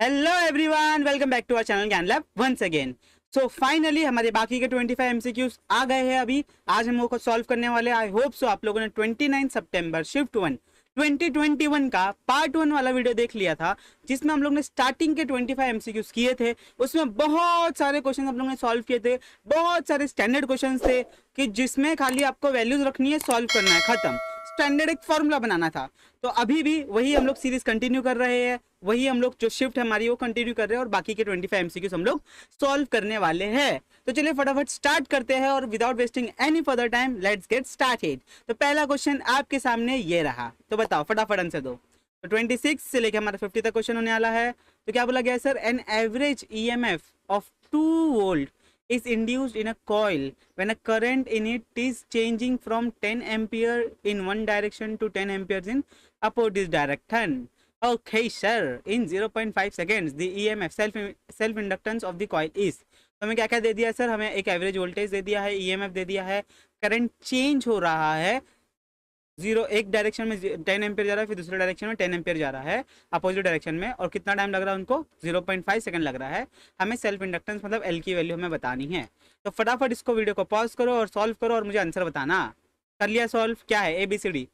Hello everyone, welcome back to our channel Gyan lab once again. So finally हमारे बाकी के 25 MCQs आ गए हैं। अभी आज हम लोग को सॉल्व करने वाले। आई होप सो आप लोगों ने 29 सितंबर शिफ्ट 1 2021 का पार्ट 1 वाला वीडियो देख लिया था, जिसमें हम लोग ने स्टार्टिंग के 25 एमसीक्यूज किए थे। उसमें बहुत सारे क्वेश्चन हम लोग ने सॉल्व किए थे, बहुत सारे स्टैंडर्ड क्वेश्चन थे कि जिसमें खाली आपको वैल्यूज रखनी है, सॉल्व करना है, खत्म। स्टैंडर्ड एक फॉर्मूला बनाना था। तो अभी भी वही हम लोग सीरीज कंटिन्यू कर रहे हैं, वही हम लोग जो शिफ्ट हमारी वो कंटिन्यू कर रहे हैं और बाकी के 25 एमसीक्यूज हम लोग सॉल्व करने वाले हैं। तो चलिए फटाफट स्टार्ट करते हैं और without wasting any further time let's get started. तो पहला क्वेश्चन आपके सामने ये रहा, तो बताओ फटाफट आंसर दो। तो 26 से लेकर हमारा 50 तक क्वेश्चन होने वाला है। तो क्या बोला गया sir? An average EMF of 2 volt is induced in a coil when a current in it is changing from 10 ampere in one direction to 10 amperes in opposite direction. Okay sir, in 0.5 seconds the EMF self inductance of the coil is। तो हमें क्या क्या दे दिया sir? हमें एक average voltage दे दिया है, EMF दे दिया है, करंट चेंज हो रहा है, एक डायरेक्शन में 10 एम्पियर जा रहा है, फिर दूसरे डायरेक्शन में 10 एम्पियर जा रहा है अपोजिट डायरेक्शन में, और कितना टाइम लग रहा है उनको? 0.5 सेकंड लग रहा है। हमें सेल्फ इंडक्टेंस मतलब एल की वैल्यू हमें बतानी है। तो फटाफट इसको वीडियो को पॉज करो और सॉल्व करो और मुझे आंसर बताना। कर लिया सॉल्व? क्या है ABCD?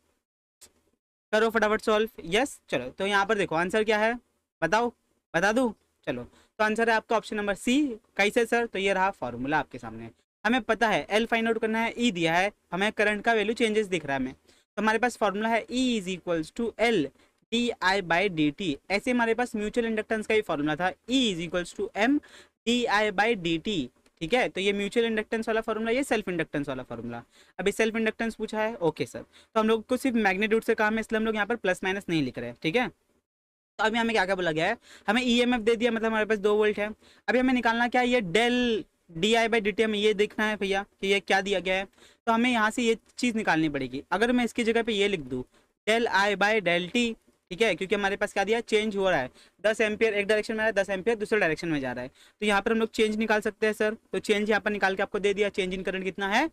करो फटाफट सॉल्व। यस, चलो तो यहाँ पर देखो आंसर क्या है, बताओ, बता दूँ? चलो तो आंसर है आपका ऑप्शन नंबर सी। कैसे सर? तो ये रहा फॉर्मूला आपके सामने। हमें पता है एल फाइंड आउट करना है, ई दिया है, हमें करंट का वैल्यू चेंजेस दिख रहा है हमें। तो हमारे पास फॉर्मूला है E is equals to L D I by D T. ऐसे हमारे पास म्यूचुअल इंडक्टेंस का ही फॉर्मूला था, E is equals to M D I by D T. ठीक है, तो ये म्यूचुअल इंडक्टेंस वाला फॉर्मूला, ये सेल्फ इंडक्टेंस वाला फॉर्मूला। अभी सेल्फ इंडक्टेंस पूछा है, ओके सर। तो हम लोग को सिर्फ मैग्नीट्यूड से काम है, इसलिए हम लोग यहाँ पर प्लस माइनस नहीं लिख रहे हैं। ठीक है, तो अभी हमें क्या क्या बोला गया है? हमें EMF दे दिया, मतलब हमारे पास 2 वोल्ट है। अभी हमें निकालना क्या है? ये del D I by D T, हमें ये देखना है भैया कि ये क्या दिया गया है। तो हमें यहाँ से ये चीज़ निकालनी पड़ेगी। अगर मैं इसकी जगह पे ये लिख दूँ del I by del T, ठीक है, क्योंकि हमारे पास क्या दिया? चेंज हो रहा है, 10 एम्पियर एक डायरेक्शन में आ रहा है, 10 एम्पियर दूसरे डायरेक्शन में जा रहा है। तो यहाँ पर हम लोग चेंज निकाल सकते हैं सर। तो चेंज यहाँ पर निकाल के आपको दे दिया। चेंज इन करंट कितना है?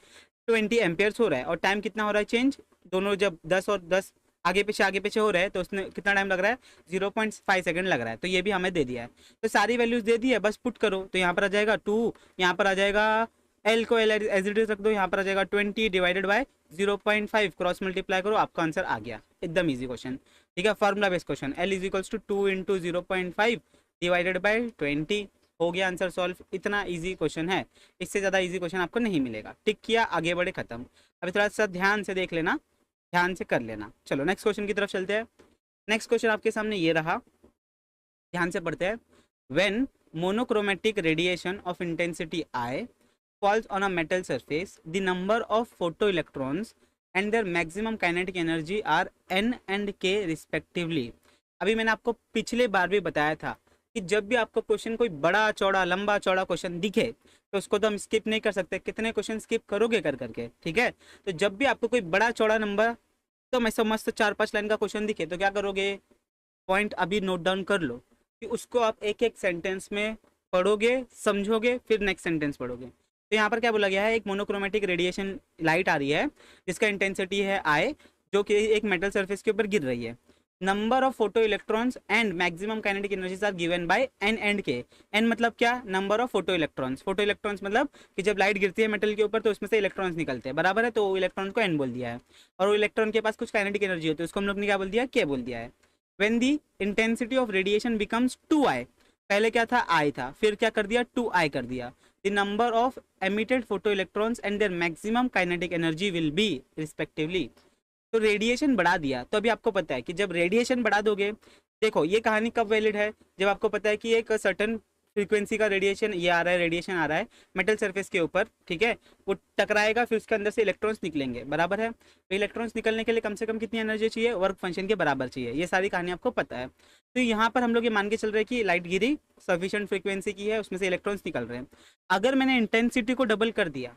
20 एम्पियर्स हो रहा है। और टाइम कितना हो रहा है चेंज? दोनों जब 10 और 10 आगे पीछे हो रहे हैं तो उसमें कितना टाइम लग रहा है? 0.5 सेकंड लग रहा है। तो ये भी हमें दे दिया है। तो सारी वैल्यूज दे दी है, बस पुट करो। तो यहाँ पर आ जाएगा 2, यहाँ पर आ जाएगा एल को एल एज इट इज रख दो, यहाँ पर आ जाएगा 20 डिवाइडेड बाय 0.5, क्रॉस मल्टीप्लाई करो, आपका आंसर आ गया। एकदम ईजी क्वेश्चन। ठीक है, formula based question. L is equals to 2 into 0.5 divided by 20, हो गया आंसर सॉल्व। इतना ईजी क्वेश्चन है, इससे ज़्यादा ईजी क्वेश्चन आपको नहीं मिलेगा। टिक किया, आगे बढ़े, खत्म। अभी थोड़ा सा ध्यान से देख लेना, ध्यान से कर लेना। चलो नेक्स्ट क्वेश्चन की तरफ चलते हैं। नेक्स्ट क्वेश्चन आपके सामने ये रहा, ध्यान से पढ़ते हैं। When monochromatic radiation of intensity I falls on a metal surface, the number of photoelectrons and their maximum kinetic energy are N and K respectively। अभी मैंने आपको पिछले बार भी बताया था कि जब भी आपको क्वेश्चन कोई बड़ा चौड़ा लंबा चौड़ा क्वेश्चन दिखे तो उसको तो हम स्किप नहीं कर सकते। कितने क्वेश्चन स्किप करोगे कर करके? ठीक है, तो जब भी आपको कोई बड़ा चौड़ा नंबर तो मैं मस्त 4-5 लाइन का क्वेश्चन दिखे तो क्या करोगे? पॉइंट अभी नोट डाउन कर लो कि उसको आप एक एक सेंटेंस में पढ़ोगे, समझोगे, फिर नेक्स्ट सेंटेंस पढ़ोगे। तो यहाँ पर क्या बोला गया है? एक मोनोक्रोमेटिक रेडिएशन लाइट आ रही है जिसका इंटेंसिटी है I, जो कि एक मेटल सरफेस के ऊपर गिर रही है। Number of photo electrons and maximum kinetic energies are given by N and K। N मतलब क्या? Number of photo electrons. Photo electrons मतलब कि जब लाइट गिरती है मेटल के ऊपर तो उसमें से इलेक्ट्रॉन्स निकलते हैं, बराबर है? तो इलेक्ट्रॉन को N बोल दिया है, और वो इलेक्ट्रॉन के पास कुछ काइनेटिक एनर्जी होती है, उसको हम लोग ने क्या बोल दिया? K बोल दिया है। When the intensity of radiation becomes 2I, पहले क्या था? I था, फिर क्या कर दिया? 2I कर दिया। The number of emitted photo electrons and their maximum kinetic energy will be respectively. तो रेडिएशन बढ़ा दिया, तो अभी आपको पता है कि जब रेडिएशन बढ़ा दोगे, देखो ये कहानी कब वैलिड है? जब आपको पता है कि एक सर्टन फ्रीक्वेंसी का रेडिएशन ये आ रहा है, रेडिएशन आ रहा है मेटल सरफेस के ऊपर, ठीक है, वो टकराएगा, फिर उसके अंदर से इलेक्ट्रॉन्स निकलेंगे, बराबर है? तो इलेक्ट्रॉन्स निकलने के लिए कम से कम कितनी एनर्जी चाहिए? वर्क फंक्शन के बराबर चाहिए। ये सारी कहानी आपको पता है। तो यहाँ पर हम लोग ये मान के चल रहे हैं कि लाइट गिरी, सफिशिएंट फ्रीक्वेंसी की है, उसमें से इलेक्ट्रॉन्स निकल रहे हैं। अगर मैंने इंटेंसिटी को डबल कर दिया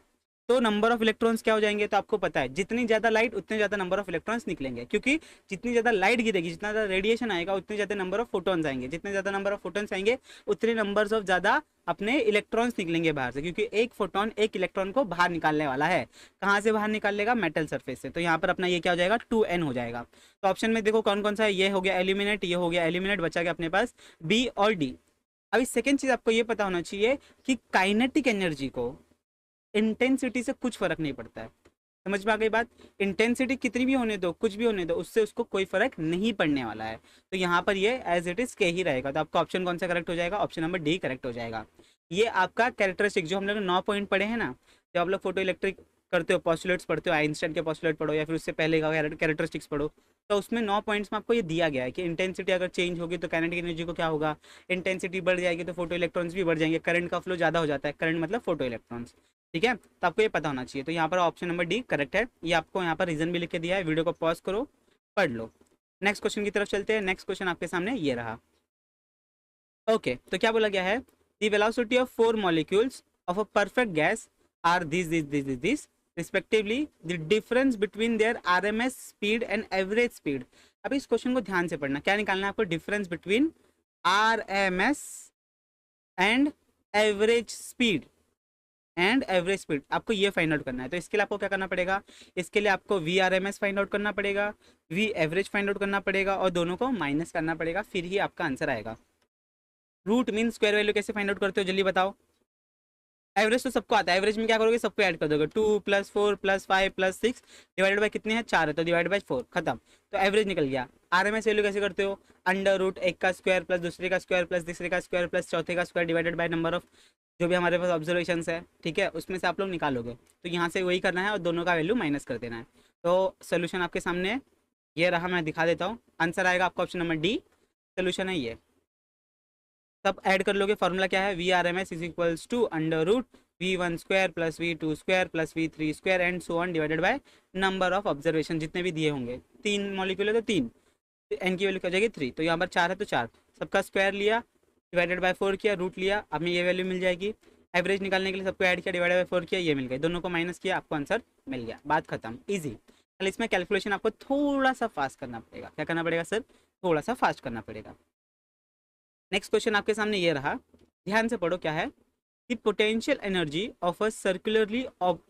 तो नंबर ऑफ इलेक्ट्रॉन्स क्या हो जाएंगे, तो आपको पता है जितनी ज़्यादा लाइट उतने ज़्यादा नंबर ऑफ इलेक्ट्रॉन्स निकलेंगे, क्योंकि जितनी ज़्यादा लाइट गिरेगी, जितना ज़्यादा रेडिएशन आएगा, उतने ज़्यादा नंबर ऑफ फोटॉन्स आएंगे, जितने ज़्यादा नंबर ऑफ फोटॉन्स आएंगे उतने नंबर्स ऑफ ज़्यादा अपने इलेक्ट्रॉन्स निकलेंगे बाहर से, क्योंकि एक फोटोन एक इलेक्ट्रॉन को बाहर निकालने वाला है। कहाँ से बाहर निकाल लेगा, मेटल सरफेस से। तो यहाँ पर अपना ये क्या हो जाएगा, 2n हो जाएगा। तो ऑप्शन में देखो कौन कौन सा है, ये हो गया एल्यूमिनेट, ये हो गया एल्यूमिनेट, बचा गया अपने पास बी और डी। अभी सेकेंड चीज आपको ये पता होना चाहिए कि काइनेटिक एनर्जी को इंटेंसिटी से कुछ फर्क नहीं पड़ता है। समझ में आ गई बात, इंटेंसिटी कितनी भी होने दो, कुछ भी होने दो, उससे उसको कोई फर्क नहीं पड़ने वाला है। तो यहाँ पर ये एज इट इज के ही रहेगा। तो आपका ऑप्शन कौन सा करेक्ट हो जाएगा, ऑप्शन नंबर डी करेक्ट हो जाएगा। ये आपका कैरेक्टरिस्टिक जो हम लोग 9 पॉइंट पढ़े हैं ना, जब आप लोग फोटो इलेक्ट्रिक करते हो, पॉस्टुलेट्स पढ़ते हो, आइंस्टाइन के पॉस्टुलेट पढ़ो या फिर उससे पहले का कैरेक्टरिस्टिक्स पढ़ो, तो उसमें 9 पॉइंट्स में आपको ये दिया गया है कि इंटेंसिटी अगर चेंज होगी तो काइनेटिक एनर्जी को क्या होगा, इंटेंसिटी बढ़ जाएगी तो फोटो इलेक्ट्रॉन्स भी बढ़ जाएंगे, करंट का फ्लो ज़्यादा हो जाता है, करंट मतलब फोटो इलेक्ट्रॉन्स। ठीक है, तो आपको ये पता होना चाहिए। तो यहाँ पर ऑप्शन नंबर डी करेक्ट है। ये आपको यहाँ पर रीजन भी लिख के दिया है, वीडियो को पॉज करो, पढ़ लो। नेक्स्ट क्वेश्चन की तरफ चलते हैं। नेक्स्ट क्वेश्चन आपके सामने ये रहा। ओके, तो क्या बोला गया है, the velocity of 4 molecules of a perfect gas are this respectively, the difference between their RMS speed and average speed. अब इस क्वेश्चन को ध्यान से पढ़ना, क्या निकालना है आपको, difference between RMS and average speed, आपको ये फाइंड आउट करना है। तो इसके लिए आपको क्या करना पड़ेगा, इसके लिए आपको V R M S find out करना पड़ेगा, वी एवरेज फाइंड आउट करना पड़ेगा और दोनों को माइनस करना पड़ेगा, फिर ही आपका आंसर आएगा। रूट मीन स्क्वायर वैल्यू कैसे फाइंड आउट करते हो, जल्दी बताओ। एवरेज तो सबको आता है, एवरेज में क्या करोगे, सबको ऐड कर दोगे, 2 + 4 + 5 + 6 डिवाइडेड बाय कितने हैं, 4 है, तो डिवाइड बाय 4, खत्म। तो एवरेज निकल गया। आरएमएस वैल्यू कैसे करते हो, अंडर रूट एक का स्क्वायर प्लस दूसरे का स्क्वायर प्लस तीसरे का स्क्वायर प्लस चौथे का square divided by number of जो भी हमारे पास ऑब्जर्वेशन है, ठीक है, उसमें से आप लोग निकालोगे। तो यहाँ से वही करना है और दोनों का वैल्यू माइनस कर देना है। तो सोल्यूशन आपके सामने ये रहा, मैं दिखा देता हूँ। आंसर आएगा आपका ऑप्शन नंबर डी, सोल्यूशन है ये। सब ऐड कर लोगे, फॉर्मूला क्या है, V R M S is equals to under root v1 square plus v2 square plus v3 square and so on divided by number of observation जितने भी दिए होंगे। 3 मॉलिक्यूल है तो 3, एन की वैल्यू क्या हो जाएगी 3, तो यहाँ पर 4 है तो 4, सबका स्क्वायर लिया, डिवाइडेड बाय 4 किया, रूट लिया, अब में ये वैल्यू मिल जाएगी। एवरेज निकालने के लिए सबको ऐड किया, डिवाइडेड बाय 4 किया, ये मिल गया, दोनों को माइनस किया, आपको आंसर मिल गया, बात खत्म, ईजी। कल इसमें कैलकुलेशन आपको थोड़ा सा फास्ट करना पड़ेगा। क्या करना पड़ेगा सर, थोड़ा सा फास्ट करना पड़ेगा। नेक्स्ट क्वेश्चन आपके सामने ये रहा, ध्यान से पढ़ो, क्या है, the potential energy of a circularly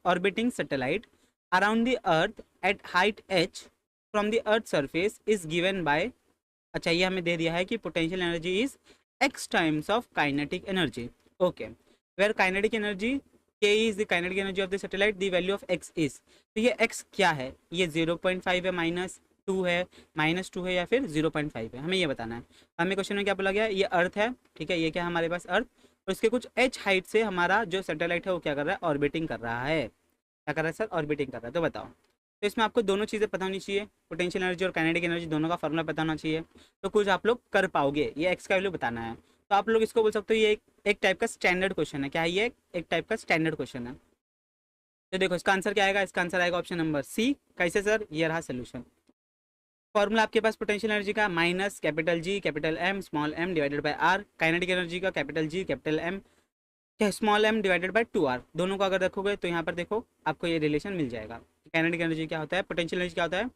orbiting satellite around the earth at height h from the earth surface is given by, अच्छा ये हमें दे दिया है कि potential energy is x times of kinetic energy, okay, where kinetic energy k is the kinetic energy of the satellite, the value of x is, तो ये x क्या है, ये 0.5 है, -2 है, -2 है या फिर 0.5 है, हमें ये बताना है। हमें क्वेश्चन में क्या बोला गया, ये अर्थ है, ठीक है, ये क्या है हमारे पास अर्थ, और इसके कुछ h हाइट से हमारा जो सैटेलाइट है वो क्या कर रहा है, ऑर्बिटिंग कर रहा है। क्या कर रहा है सर, ऑर्बिटिंग कर रहा है। तो बताओ, तो इसमें आपको दोनों चीज़ें पता होनी चाहिए, पोटेंशियल एनर्जी और काइनेटिक एनर्जी दोनों का फॉर्मूला पता होना चाहिए, तो कुछ आप लोग कर पाओगे। ये एक्स का वैल्यू बताना है, तो आप लोग इसको बोल सकते हो ये एक टाइप का स्टैंडर्ड क्वेश्चन है। क्या है ये, एक टाइप का स्टैंडर्ड क्वेश्चन है। तो देखो इसका आंसर क्या आएगा, इसका आंसर आएगा ऑप्शन नंबर सी। कैसे सर, ये रहा सोल्यूशन। फॉर्मूला आपके पास पोटेंशियल एनर्जी का minus capital G capital M small m divided by r, kinetic energy का capital G capital M small m divided by 2r, दोनों को अगर रखोगे तो यहाँ पर देखो आपको ये रिलेशन मिल जाएगा। काइनेटिक एनर्जी क्या होता है, पोटेंशियल एनर्जी क्या होता है,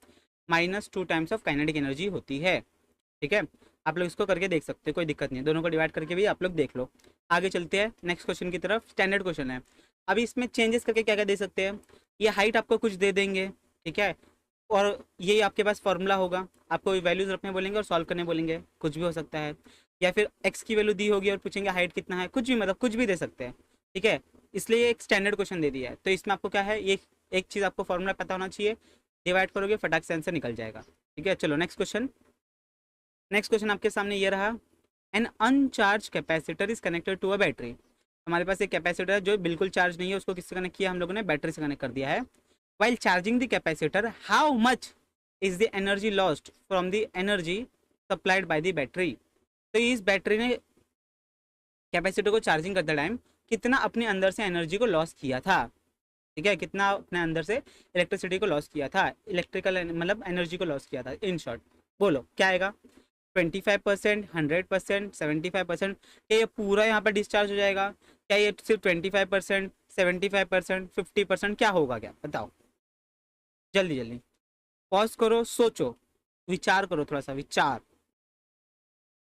-2 टाइम्स ऑफ काइनेटिक एनर्जी होती है। ठीक है, आप लोग इसको करके देख सकते हो, कोई दिक्कत नहीं है, दोनों को डिवाइड करके भी आप लोग देख लो। आगे चलते हैं नेक्स्ट क्वेश्चन की तरफ, स्टैंडर्ड क्वेश्चन है। अभी इसमें चेंजेस करके क्या क्या दे सकते हैं, ये हाइट आपको कुछ दे देंगे, ठीक है, और ये आपके पास फॉर्मूला होगा, आपको वैल्यूज रखने बोलेंगे और सॉल्व करने बोलेंगे, कुछ भी हो सकता है, या फिर एक्स की वैल्यू दी होगी और पूछेंगे हाइट कितना है, कुछ भी, मतलब कुछ भी दे सकते हैं। ठीक है, इसलिए एक स्टैंडर्ड क्वेश्चन दे दिया है। तो इसमें आपको क्या है, ये एक चीज़ आपको फॉर्मूला पता होना चाहिए, डिवाइड करोगे फटाक से आंसर निकल जाएगा। ठीक है, चलो नेक्स्ट क्वेश्चन। नेक्स्ट क्वेश्चन आपके सामने ये रहा, an uncharged capacitor is connected to a battery. हमारे पास एक कैपेसिटर है जो बिल्कुल चार्ज नहीं है, उसको किससे कनेक्ट किया, हम लोगों ने बैटरी से कनेक्ट कर दिया है। While charging the capacitor how much is the energy lost from the energy supplied by the battery. तो इस बैटरी ने कैपेसिटर को चार्जिंग करते टाइम कितना अपने अंदर से एनर्जी को लॉस किया था। ठीक है, कितना अपने अंदर से इलेक्ट्रिसिटी को लॉस किया था, इलेक्ट्रिकल मतलब एनर्जी को लॉस किया था। इन शॉर्ट बोलो क्या आएगा, 25%, 100%, 75%, क्या ये पूरा यहाँ पर डिस्चार्ज हो जाएगा, क्या ये सिर्फ 25%, 75%, 50%, क्या होगा, क्या बताओ, जल्दी जल्दी। पॉज करो, सोचो, विचार करो, थोड़ा सा विचार।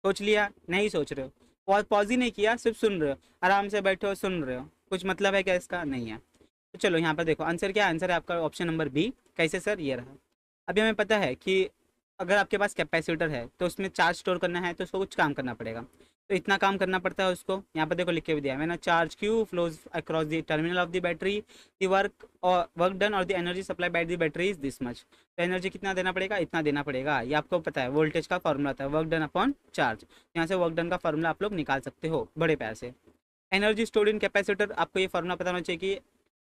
सोच लिया, नहीं सोच रहे हो? पॉज पॉज ही नहीं किया, सिर्फ सुन रहे हो, आराम से बैठे हो सुन रहे हो, कुछ मतलब है क्या इसका? नहीं है। तो चलो यहाँ पर देखो आंसर क्या है, आंसर है आपका ऑप्शन नंबर बी। कैसे सर? ये रहा। अभी हमें पता है कि अगर आपके पास कैपेसिटर है तो उसमें चार्ज स्टोर करना है तो उसको कुछ काम करना पड़ेगा। तो इतना काम करना पड़ता है उसको, यहाँ पर देखो लिख के भी दिया है मैंने, charge q flows across the terminal of the battery, the work done और the energy supply by the battery is this much. तो एनर्जी कितना देना पड़ेगा? इतना देना पड़ेगा। ये आपको पता है, वोल्टेज का फॉर्मूला था, वर्क डन अपॉन चार्ज। यहाँ से वर्क डन का फॉर्मूला आप लोग निकाल सकते हो बड़े प्यार से। एनर्जी स्टोर्ड इन कैपेसिटर, आपको ये फॉर्मूला पता होना चाहिए कि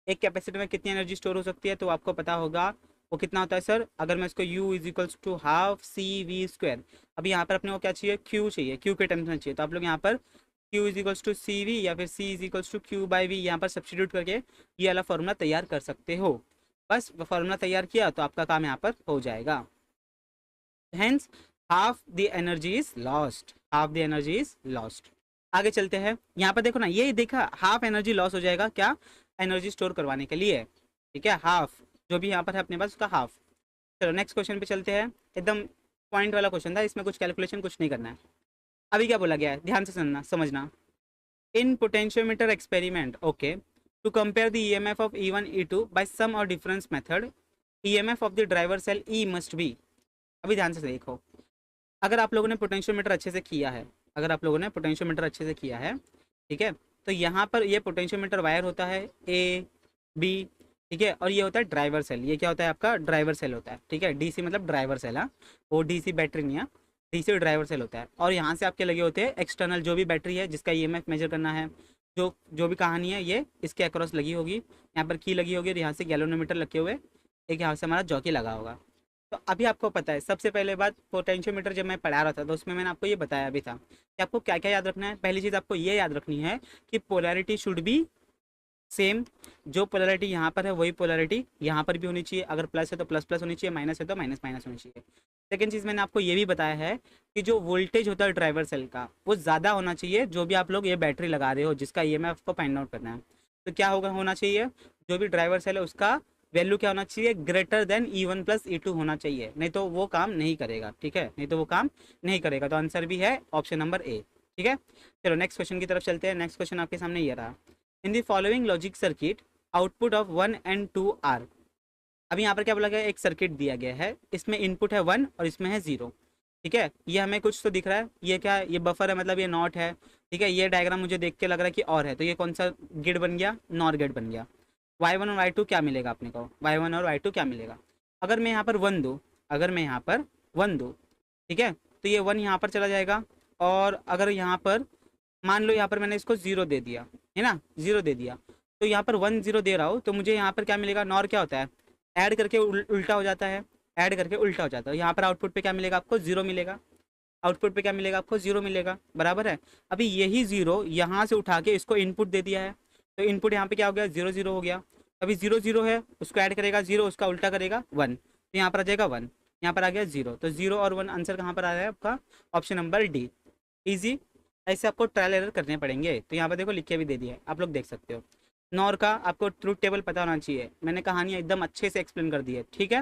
एक कैपेसिटर में कितनी एनर्जी स्टोर हो सकती है, तो आपको पता होगा वो कितना होता है सर। अगर मैं इसको U is equals to half C V square, अभी यहाँ पर अपने को क्या चाहिए? Q चाहिए, Q के टर्म्स में चाहिए। तो आप लोग यहाँ पर Q is equals to C V या फिर C is equals to Q by V यहाँ पर सब्सटीट्यूट करके ये वाला फॉर्मूला तैयार कर सकते हो। बस फॉर्मूला तैयार किया तो आपका काम यहाँ पर हो जाएगा। Hence half the energy is lost, half the energy is lost. आगे चलते हैं, यहाँ पर देखो ना, ये देखा हाफ एनर्जी लॉस हो जाएगा क्या? एनर्जी स्टोर करवाने के लिए, ठीक है, हाफ जो भी यहाँ पर है अपने पास उसका हाफ। चलो नेक्स्ट क्वेश्चन पे चलते हैं, एकदम पॉइंट वाला क्वेश्चन था, इसमें कुछ कैलकुलेशन कुछ नहीं करना है। अभी क्या बोला गया है, ध्यान से सुनना समझना। In potentiometer experiment, okay, to compare the EMF of E1 E2 by sum और difference method, EMF of the driver cell E must be. अभी ध्यान से देखो, अगर आप लोगों ने पोटेंशियोमीटर अच्छे से किया है, अगर आप लोगों ने पोटेंशियोमीटर अच्छे से किया है, ठीक है, तो यहाँ पर ये पोटेंशियोमीटर वायर होता है ए बी, ठीक है, और ये होता है ड्राइवर सेल। ये क्या होता है आपका? ड्राइवर सेल होता है, ठीक है, डीसी मतलब ड्राइवर सेल। हाँ, वो डीसी बैटरी नहीं है, डीसी ड्राइवर सेल होता है। और यहाँ से आपके लगे होते हैं एक्सटर्नल जो भी बैटरी है जिसका ईएमएफ मेजर करना है, जो जो भी कहानी है ये इसके अक्रॉस लगी होगी। यहाँ पर की लगी होगी और यहाँ से गैल्वेनोमीटर लगे हुए, एक यहाँ से हमारा जॉकी लगा होगा। तो अभी आपको पता है, सबसे पहले बात, पोटेंशियोमीटर जब मैं पढ़ा रहा था तो उसमें मैंने आपको ये बताया भी था कि आपको क्या क्या याद रखना है। पहली चीज़ आपको ये याद रखनी है कि पोलैरिटी शुड बी सेम। जो पोलैरिटी यहाँ पर है वही पोलैरिटी यहाँ पर भी होनी चाहिए। अगर प्लस है तो प्लस प्लस होनी चाहिए, माइनस है तो माइनस माइनस होनी चाहिए। सेकेंड चीज़ मैंने आपको ये भी बताया है कि जो वोल्टेज होता है ड्राइवर सेल का वो ज़्यादा होना चाहिए, जो भी आप लोग ये बैटरी लगा रहे हो जिसका ईएमएफ को फाइंड आउट करना है। तो क्या होना चाहिए, जो भी ड्राइवर सेल है उसका वैल्यू क्या होना चाहिए? Greater than E1 plus E2 होना चाहिए, नहीं तो वो काम नहीं करेगा, ठीक है, नहीं तो वो काम नहीं करेगा। तो आंसर भी है ऑप्शन नंबर ए, ठीक है। चलो नेक्स्ट क्वेश्चन की तरफ चलते हैं। नेक्स्ट क्वेश्चन आपके सामने ये रहा, in the following logic circuit output of 1 and 2 are. अभी यहाँ पर क्या बोला गया, एक सर्किट दिया गया है, इसमें इनपुट है 1 और इसमें है 0, ठीक है। ये हमें कुछ तो दिख रहा है, ये क्या है? ये बफर है, मतलब ये नॉट है, ठीक है। ये डायग्राम मुझे देख के लग रहा है कि और है, तो ये कौन सा गेट बन गया? नॉर गेट बन गया। y1 और y2 क्या मिलेगा अपने को? y1 और y2 क्या मिलेगा? अगर मैं यहाँ पर 1 दूँ, अगर मैं यहाँ पर 1 दूँ, ठीक है, तो ये 1 यहाँ पर चला जाएगा। और अगर यहाँ पर मान लो यहाँ पर मैंने इसको 0 दे दिया, है ना, 0 दे दिया, तो यहाँ पर 1 0 दे रहा हूँ, तो मुझे यहाँ पर क्या मिलेगा? नॉर क्या होता है? ऐड करके उल्टा हो जाता है, ऐड करके उल्टा हो जाता है। यहाँ पर आउटपुट पे क्या मिलेगा आपको? 0 मिलेगा। आउटपुट पे क्या मिलेगा आपको? 0 मिलेगा, बराबर है। अभी यही 0 यहाँ से उठा के इसको इनपुट दे दिया है, तो इनपुट यहाँ पे क्या हो गया? 0 0 हो गया। अभी 0 0 है, उसको ऐड करेगा 0, उसका उल्टा करेगा 1, तो यहाँ पर आ जाएगा 1, यहाँ पर आ गया 0। तो 0 और 1 आंसर कहाँ पर आ रहा है आपका? Option number D. ईजी। ऐसे आपको ट्रायल एरर करने पड़ेंगे। तो यहाँ पर देखो लिख के भी दे दिया है, आप लोग देख सकते हो। नॉर का आपको ट्रूथ टेबल पता होना चाहिए, मैंने कहानी एकदम अच्छे से एक्सप्लेन कर दी है, ठीक है।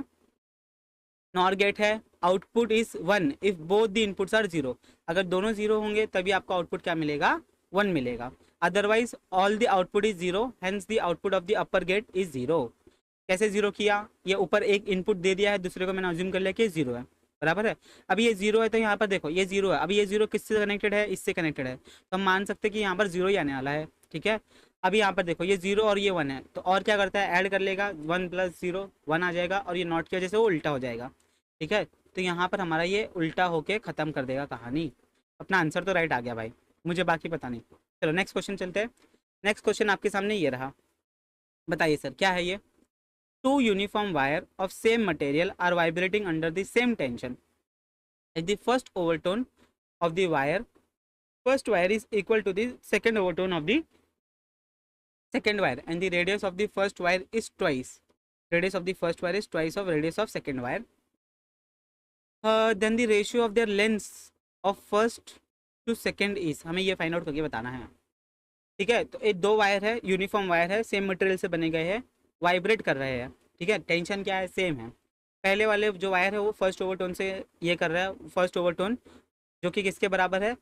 नॉर गेट है, output is 1 if both the inputs are 0। अगर दोनों 0 होंगे तभी आपको आउटपुट क्या मिलेगा? 1 मिलेगा। Otherwise all the output is 0, hence the output of the upper gate is 0। कैसे 0 किया? ये ऊपर एक इनपुट दे दिया है, दूसरे को मैंने अज्यूम कर लिया कि 0 है, बराबर है। अभी ये 0 है तो यहाँ पर देखो ये 0 है। अभी ये 0 किससे कनेक्टेड है? इससे कनेक्टेड है, तो हम मान सकते हैं कि यहाँ पर 0 ही आने वाला है, ठीक है। अभी यहाँ पर देखो ये 0 और ये 1 है, तो और क्या करता है? ऐड कर लेगा, 1 + 0 1 आ जाएगा, और ये नॉट की वजह से वो उल्टा हो जाएगा, ठीक है। तो यहाँ पर हमारा ये उल्टा होके ख़त्म कर देगा कहानी। अपना आंसर तो राइट आ गया भाई, मुझे बाकी पता नहीं। चलो नेक्स्ट क्वेश्चन चलते हैं। नेक्स्ट क्वेश्चन आपके सामने ये रहा, बताइए सर क्या है ये? Two uniform wire of same material are vibrating under the same tension at the first overtone of the wire, first wire is equal to the second overtone of the second wire and the radius of the first wire is twice, radius of the first wire is twice of radius of second wire, then the ratio of their lengths of first to second is, हमें ये find out करके बताना है। ठीक है। तो ये दो वायर है, यूनिफॉर्म वायर है, सेम मटेरियल से बने गए हैं, वाइब्रेट कर रहे हैं। ठीक है, टेंशन क्या है, सेम है। पहले वाले जो वायर है वो फर्स्ट ओवरटोन से ये कर रहा है, फर्स्ट ओवरटोन, जो कि किसके बराबर है,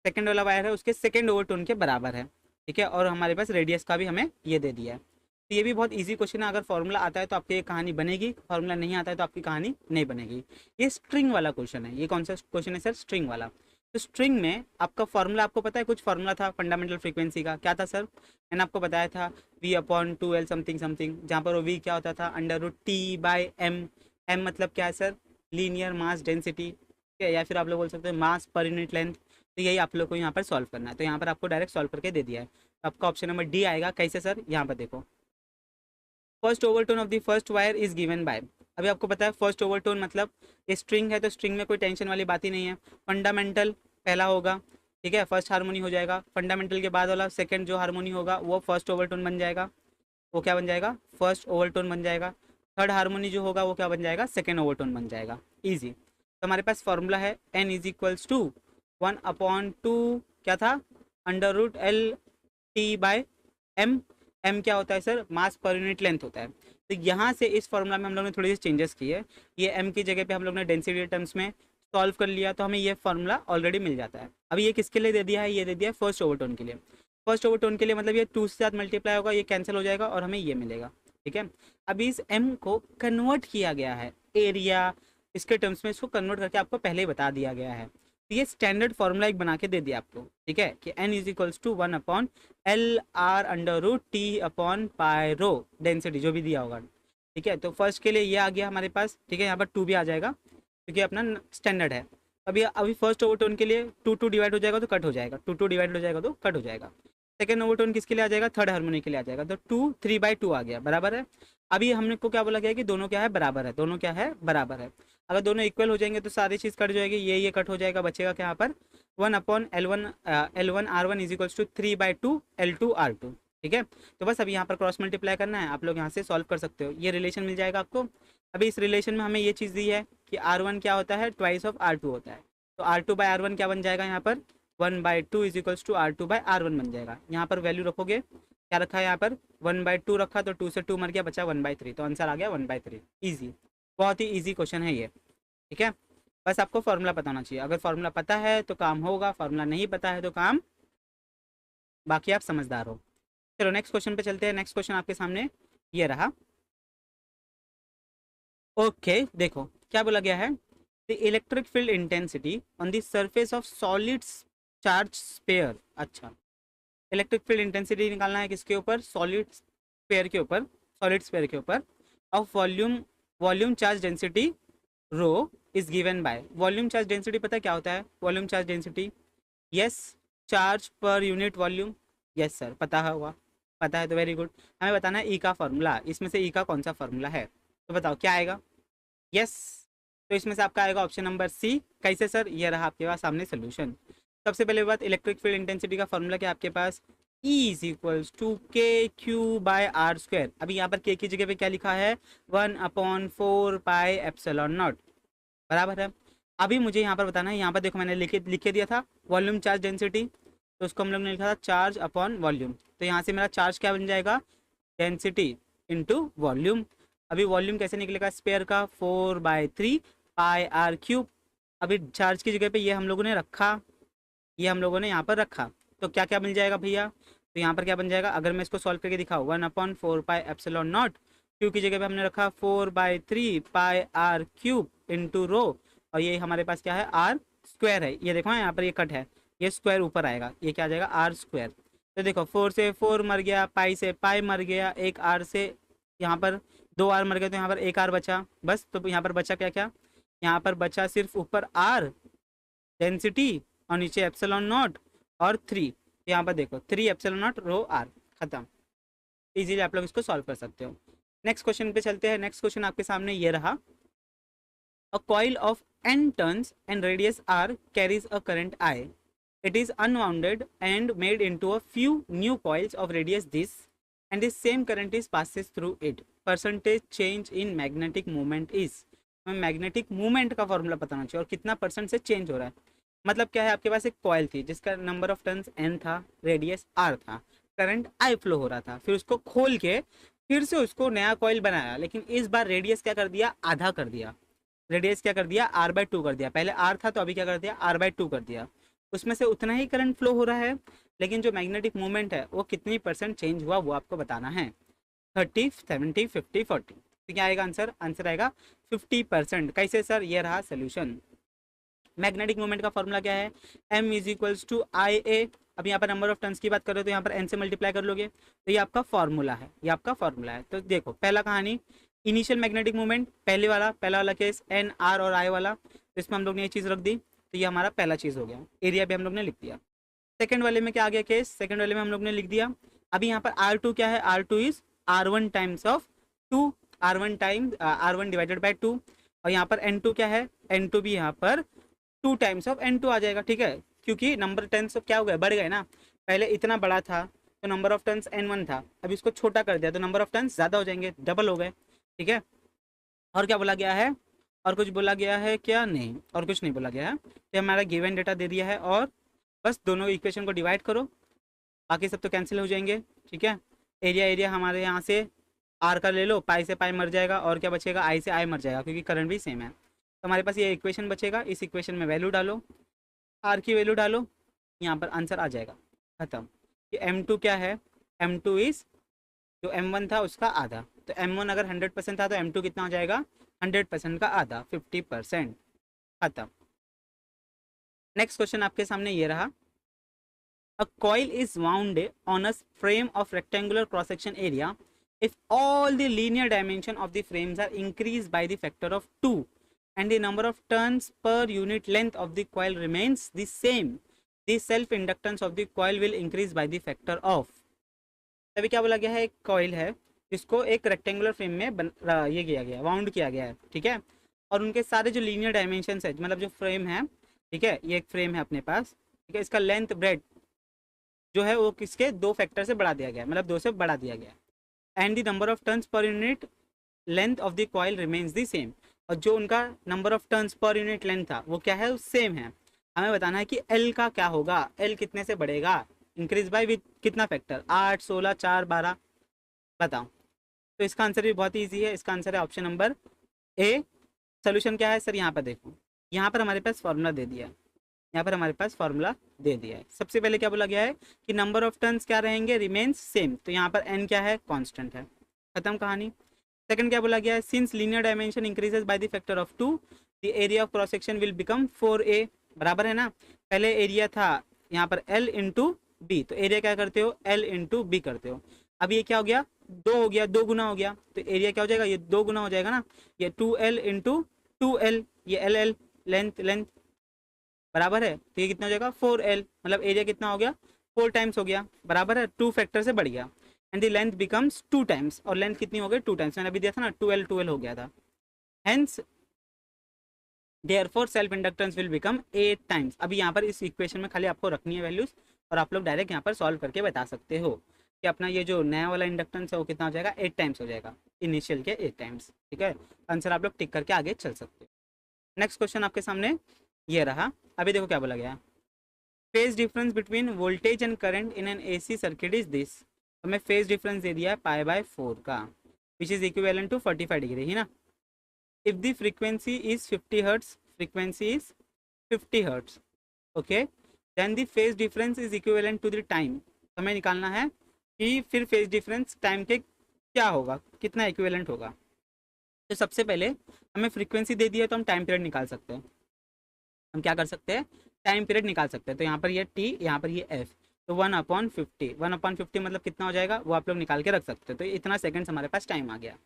सेकंड वाला वायर है उसके सेकंड ओवरटोन के बराबर है। ठीक है, और हमारे पास रेडियस का भी हमें ये दे दिया है। तो ये भी बहुत इजी क्वेश्चन है, अगर फॉर्मूला आता है तो आपकी ये कहानी बनेगी, फॉर्मूला नहीं आता है तो आपकी कहानी नहीं बनेगी। ये स्ट्रिंग वाला क्वेश्चन है। ये कौन सा क्वेश्चन है सर, स्ट्रिंग वाला। तो स्ट्रिंग में आपका फॉर्मूला, आपको पता है कुछ फॉर्मूला था फंडामेंटल फ्रीक्वेंसी का, क्या था सर, मैंने आपको बताया था V/2L समथिंग समथिंग, जहाँ पर वो V क्या होता था, √T/m। m मतलब क्या है सर, लीनियर मास डेंसिटी। ठीक है, या फिर आप लोग बोल सकते हैं मास पर यूनिट लेंथ। तो यही आप लोग को यहाँ पर सॉल्व करना है, तो यहाँ पर आपको डायरेक्ट सॉल्व करके दे दिया है। तो आपका ऑप्शन नंबर डी आएगा। कैसे सर, यहाँ पर देखो, first overtone of the first wire is given by. अभी आपको पता है फर्स्ट ओवरटोन मतलब ये स्ट्रिंग है, तो स्ट्रिंग में कोई टेंशन वाली बात ही नहीं है। फंडामेंटल पहला होगा, ठीक है, फर्स्ट हार्मोनी हो जाएगा। फंडामेंटल के बाद वाला सेकंड जो हार्मोनी होगा वो फर्स्ट ओवरटोन बन जाएगा, वो क्या बन जाएगा, फर्स्ट ओवरटोन बन जाएगा। थर्ड हार्मोनी जो होगा वो क्या बन जाएगा, सेकेंड ओवरटोन बन जाएगा। ईजी। तो हमारे पास फॉर्मूला है N=1/2, क्या था, √L/T/m। m क्या होता है सर, मास पर यूनिट लेंथ होता है। तो यहाँ से इस फॉर्मूला में हम लोग ने थोड़ी सी चेंजेस की है। ये m की जगह पे हम लोग ने डेंसिटी टर्म्स में सॉल्व कर लिया, तो हमें ये फॉर्मूला ऑलरेडी मिल जाता है। अभी ये किसके लिए दे दिया है, ये दे दिया है फर्स्ट ओवरटोन के लिए। फर्स्ट ओवरटोन के लिए मतलब ये 2 से साथ मल्टीप्लाई होगा, ये कैंसिल हो जाएगा और हमें ये मिलेगा। ठीक है, अभी इस m को कन्वर्ट किया गया है एरिया, इसके टर्म्स में इसको कन्वर्ट करके आपको पहले ही बता दिया गया है। तो ये स्टैंडर्ड फॉर्मूला एक बना के दे दिया आपको। ठीक है, कि N=1/L/T/π डेंसिटी जो भी दिया होगा। ठीक है, तो फर्स्ट के लिए ये आ गया हमारे पास। ठीक है, यहाँ पर 2 भी आ जाएगा क्योंकि अपना स्टैंडर्ड है। अभी अभी फर्स्ट ओवरटोन के लिए 2 डिवाइड हो जाएगा तो कट हो जाएगा, 2 डिवाइड हो जाएगा तो कट हो जाएगा। सेकेंड ओवरटोन किसके लिए आ जाएगा, थर्ड हार्मोनी के लिए आ जाएगा, तो 2 3/2 आ गया, बराबर है। अभी हमने को क्या बोला गया कि दोनों क्या है, बराबर है, दोनों क्या है, बराबर है। अगर दोनों इक्वल हो जाएंगे तो सारी चीज़ कट जाएगी, ये कट हो जाएगा, बचेगा क्या यहाँ पर 1/L1/R1 = 3/2 L2R2। ठीक है, तो बस अभी यहाँ पर क्रॉस मल्टीप्लाई करना है, आप लोग यहाँ से सॉल्व कर सकते हो, ये रिलेशन मिल जाएगा आपको। अभी इस रिलेशन में हमें ये चीज़ दी है कि R1 क्या होता है, ट्वाइस ऑफ R2 होता है। तो R2/R1 क्या बन जाएगा यहाँ पर, 1/2 = R2/R1 बन जाएगा। यहाँ पर वैल्यू रखोगे, क्या रखा है यहाँ पर 1/2 रखा, तो 2 से 2 मर गया, बचा 1/3, तो आंसर आ गया 1/3। ईजी, बहुत ही ईजी क्वेश्चन है ये। ठीक है, बस आपको फॉर्मूला पता होना चाहिए, अगर फॉर्मूला पता है तो काम होगा, फॉर्मूला नहीं पता है तो काम, बाकी आप समझदार हो। चलो नेक्स्ट क्वेश्चन पे चलते हैं। नेक्स्ट क्वेश्चन आपके सामने ये रहा। ओके, देखो क्या बोला गया है, the electric field intensity on the surface of solid charge sphere. अच्छा, इलेक्ट्रिक फील्ड इंटेंसिटी निकालना है किसके ऊपर, सॉलिड स्पेयर के ऊपर, सॉलिड स्पेयर के ऊपर, of volume charge density rho is given by. Volume charge density पता है क्या होता है, volume charge density, yes, charge per unit volume. Yes sir, पता होगा, पता है तो वेरी गुड। हमें बताना है ई का फॉर्मूला, इसमें से ई का कौन सा फॉर्मूला है, तो बताओ क्या आएगा। यस, तो इसमें से आपका आएगा ऑप्शन नंबर सी। कैसे सर, ये रहा आपके पास सामने सोल्यूशन। सबसे पहले बात, इलेक्ट्रिक फील्ड इंटेंसिटी का फॉर्मूला क्या आपके पास, E = KQ/R²। अभी यहाँ पर के की जगह पे क्या लिखा है, 1/4πε0, बराबर है। अभी मुझे यहाँ पर बताना है, यहाँ पर देखो मैंने लिख के दिया था वॉल्यूम चार्ज डेंसिटी, तो उसको हम लोग ने लिखा था चार्ज अपॉन वॉल्यूम। तो यहाँ से मेरा चार्ज क्या बन जाएगा, डेंसिटी इंटू वॉल्यूम। अभी वॉल्यूम कैसे निकलेगा, स्पेयर का 4/3πr³। अभी चार्ज की जगह पे ये हम लोगों ने रखा, ये हम लोगों ने यहाँ पर रखा, तो क्या क्या मिल जाएगा भैया, तो यहाँ पर क्या बन जाएगा, अगर मैं इसको सॉल्व करके दिखाऊँ 1/4πε0, क्यू की जगह पे हमने रखा 4/3πr³ इंटू रो, और ये हमारे पास क्या है, R² है। ये देखो यहाँ पर ये कट है, ये स्क्वायर ऊपर आएगा, ये क्या आ जाएगा R²। तो देखो 4 से 4 मर गया, पाई से पाई मर गया, एक R से यहाँ पर 2 R मर गए, तो यहाँ पर एक R बचा बस। तो यहाँ पर बचा क्या क्या, यहाँ पर बचा सिर्फ ऊपर R डेंसिटी और नीचे ε0 और 3। यहाँ पर देखो 3ε0 रो R, खत्म। इजीली आप लोग इसको सॉल्व कर सकते हो। नेक्स्ट क्वेश्चन पे चलते हैं। नेक्स्ट क्वेश्चन आपके सामने ये रहा, a coil of n turns and radius r carries a current I. It is unwounded and made into a few new coils of radius this, and the same current is passes through it. Percentage change in magnetic moment is. हमें magnetic movement का formula बताना चाहिए और कितना percent से change हो रहा है। मतलब क्या है, आपके पास एक कॉइल थी जिसका नंबर ऑफ टर्न्स n था, रेडियस r था, करंट I फ्लो हो रहा था, फिर उसको खोल के फिर से उसको नया कॉइल बनाया, लेकिन इस बार रेडियस क्या कर दिया, आधा कर दिया। रेडियस क्या कर दिया, r/2 कर दिया। पहले r था तो अभी क्या कर दिया, r/2 कर दिया। उसमें से उतना ही करंट फ्लो हो रहा है, लेकिन जो मैग्नेटिक मूवमेंट है वो कितनी परसेंट चेंज हुआ वो आपको बताना है। 30, 70, 50, 40। तो क्या आएगा आंसर, आंसर आएगा 50%। कैसे सर, ये रहा सोल्यूशन। मैग्नेटिक मूवमेंट का फॉर्मूला क्या है, m इज इक्वल्स टू आई ए। अब यहाँ पर नंबर ऑफ टर्न्स की बात करो तो यहाँ पर n से मल्टीप्लाई कर लोगे, तो ये आपका फॉर्मूला है, ये आपका फॉर्मूला है। तो देखो पहला कहानी, इनिशियल मैग्नेटिक मूवमेंट, पहला वाला केस n r और i वाला, तो इसमें हम लोग ने ये चीज़ रख दी, तो ये हमारा पहला चीज़ हो गया। एरिया भी हम लोग ने लिख दिया। सेकंड वाले में क्या आ गया केस, सेकंड वाले में हम लोग ने लिख दिया। अभी यहाँ पर R2 क्या है, R2 is R1 times of 2, R1 times R1 divided by 2। और यहाँ पर N2 क्या है, N2 भी यहाँ पर 2 टाइम्स ऑफ N2 आ जाएगा, ठीक है, क्योंकि नंबर टर्न्स क्या हो गए, बढ़ गए ना। पहले इतना बड़ा था तो नंबर ऑफ टर्न्स N1 था, अभी इसको छोटा कर दिया तो नंबर ऑफ टर्न्स ज़्यादा हो जाएंगे, डबल हो गए, ठीक है। और क्या बोला गया है, और कुछ बोला गया है क्या, नहीं और कुछ नहीं बोला गया है। तो हमारा गिवन डेटा दे दिया है, और बस दोनों इक्वेशन को डिवाइड करो, बाकी सब तो कैंसिल हो जाएंगे, ठीक है। एरिया एरिया हमारे यहाँ से आर का ले लो, पाई से पाई मर जाएगा, और क्या बचेगा, आई से आई मर जाएगा, क्योंकि करंट भी सेम है। तो हमारे पास ये इक्वेशन बचेगा, इस इक्वेशन में वैल्यू डालो, आर की वैल्यू डालो, यहाँ पर आंसर आ जाएगा, खत्म। ये M2 क्या है, M2 इज जो M1 था उसका आधा, तो M1 अगर 100% था तो M2 कितना हो जाएगा, 100% का आधा, 50%, खत्म। नेक्स्ट क्वेश्चन आपके सामने ये रहा। A coil is wound on a frame of rectangular cross section area if all the linear dimension of the frames are increased by the factor of 2 and the number of turns per unit length of the coil remains the same, the self inductance of the coil will increase by the factor of। तभी क्या बोला गया है, एक coil है जिसको एक rectangular frame में ये किया गया, वाउंड किया गया है, ठीक है। और उनके सारे जो लीनियर डायमेंशन है, मतलब जो फ्रेम है, ठीक है, ये एक फ्रेम है अपने पास, ठीक है, इसका लेंथ ब्रेड जो है वो किसके 2 फैक्टर से बढ़ा दिया गया, मतलब 2 से बढ़ा दिया गया। And the number of turns per unit length of the coil remains the same. और जो उनका number of turns per unit length था वो क्या है, सेम है। हमें बताना है कि एल का क्या होगा, एल कितने से बढ़ेगा, इंक्रीज बाय विद कितना फैक्टर, 8, 16, 4, 12, बताओ। तो इसका आंसर भी बहुत ईजी है, इसका आंसर है ऑप्शन नंबर ए। सोल्यूशन क्या है सर, यहाँ पर देखो, यहाँ पर हमारे पास फॉर्मूला दे दिया है, यहाँ पर हमारे पास फॉर्मूला दे दिया है। सबसे पहले क्या बोला गया है कि नंबर ऑफ टर्न्स क्या रहेंगे, रिमेन्स सेम, तो यहाँ पर n क्या है, कांस्टेंट है, खत्म कहानी। सेकंड क्या बोला गया है, since linear dimension increases by the factor of 2 the area of cross section will become 4a, बराबर है ना। पहले एरिया था यहाँ पर l इंटू बी, तो एरिया क्या करते हो, l इंटू बी करते हो। अब ये क्या हो गया, 2 हो गया, 2 गुना हो गया, तो एरिया क्या हो जाएगा, ये 2 गुना हो जाएगा ना, ये 2l इंटू 2l, ये l लेंथ लेंथ बराबर है, तो ये कितना हो जाएगा 4l, मतलब एरिया कितना हो गया, 4 टाइम्स हो गया, बराबर है, 2 फैक्टर से बढ़ गया। And the length becomes 2 times, और लेंथ कितनी हो गई, 2 टाइम्स, मैंने अभी दिया था ना, 12 12 हो गया था। Hence therefore self inductance will become 8 times. अभी यहाँ पर इस इक्वेशन में खाली आपको रखनी है वैल्यूज, और आप लोग डायरेक्ट यहाँ पर सॉल्व करके बता सकते हो कि अपना ये जो नया वाला इंडक्टेंस है वो कितना हो जाएगा, 8 टाइम्स हो जाएगा, इनिशियल के 8 टाइम्स, ठीक है। आंसर आप लोग टिक करके आगे चल सकते हो। नेक्स्ट क्वेश्चन आपके सामने ये रहा। अभी देखो क्या बोला गया, phase difference between voltage and current in an AC circuit is this. हमें फेज डिफरेंस दे दिया है π/4 का, which is equivalent to 45 degree, ही ना। If the frequency is 50 hertz, frequency is 50 hertz, okay, then the phase difference is equivalent to the time. हमें निकालना है कि फिर फेज डिफरेंस टाइम के क्या होगा, कितना इक्विवेलेंट होगा। तो सबसे पहले हमें फ्रीक्वेंसी दे दी है तो हम टाइम पीरियड निकाल सकते हैं, हम क्या कर सकते हैं, टाइम पीरियड निकाल सकते हैं। तो यहाँ पर ये t, यहाँ पर ये f, तो 1/50, 1/50 मतलब कितना हो जाएगा वो आप लोग निकाल के रख सकते हैं। तो इतना सेकंड्स हमारे पास टाइम आ गया।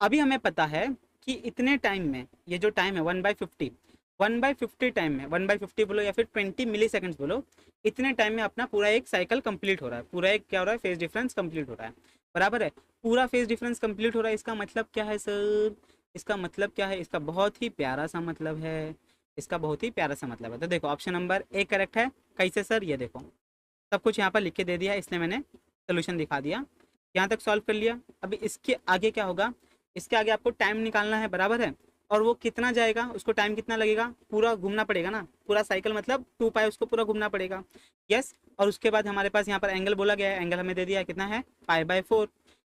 अभी हमें पता है कि इतने टाइम में ये जो टाइम है 1/50 टाइम में, 1/50 बोलो या फिर 20 मिली सेकेंड्स बोलो, इतने टाइम में अपना पूरा एक साइकिल कंप्लीट हो रहा है, पूरा एक क्या हो रहा है, फेज डिफरेंस कंप्लीट हो रहा है, बराबर है। पूरा फेज डिफरेंस कंप्लीट हो रहा है, इसका मतलब क्या है सर, इसका मतलब क्या है, इसका बहुत ही प्यारा सा मतलब है, इसका बहुत ही प्यारा सा मतलब है। तो देखो ऑप्शन नंबर ए करेक्ट है। कैसे सर, ये देखो सब कुछ यहाँ पर लिख के दे दिया, इसलिए मैंने सोल्यूशन दिखा दिया, यहाँ तक सॉल्व कर लिया। अभी इसके आगे क्या होगा, इसके आगे आपको टाइम निकालना है, बराबर है। और वो कितना जाएगा, उसको टाइम कितना लगेगा, पूरा घूमना पड़ेगा ना, पूरा साइकिल मतलब 2 पाई उसको पूरा घूमना पड़ेगा। यस। और उसके बाद हमारे पास यहाँ पर एंगल बोला गया है, एंगल हमें दे दिया है कितना है, पाई/4।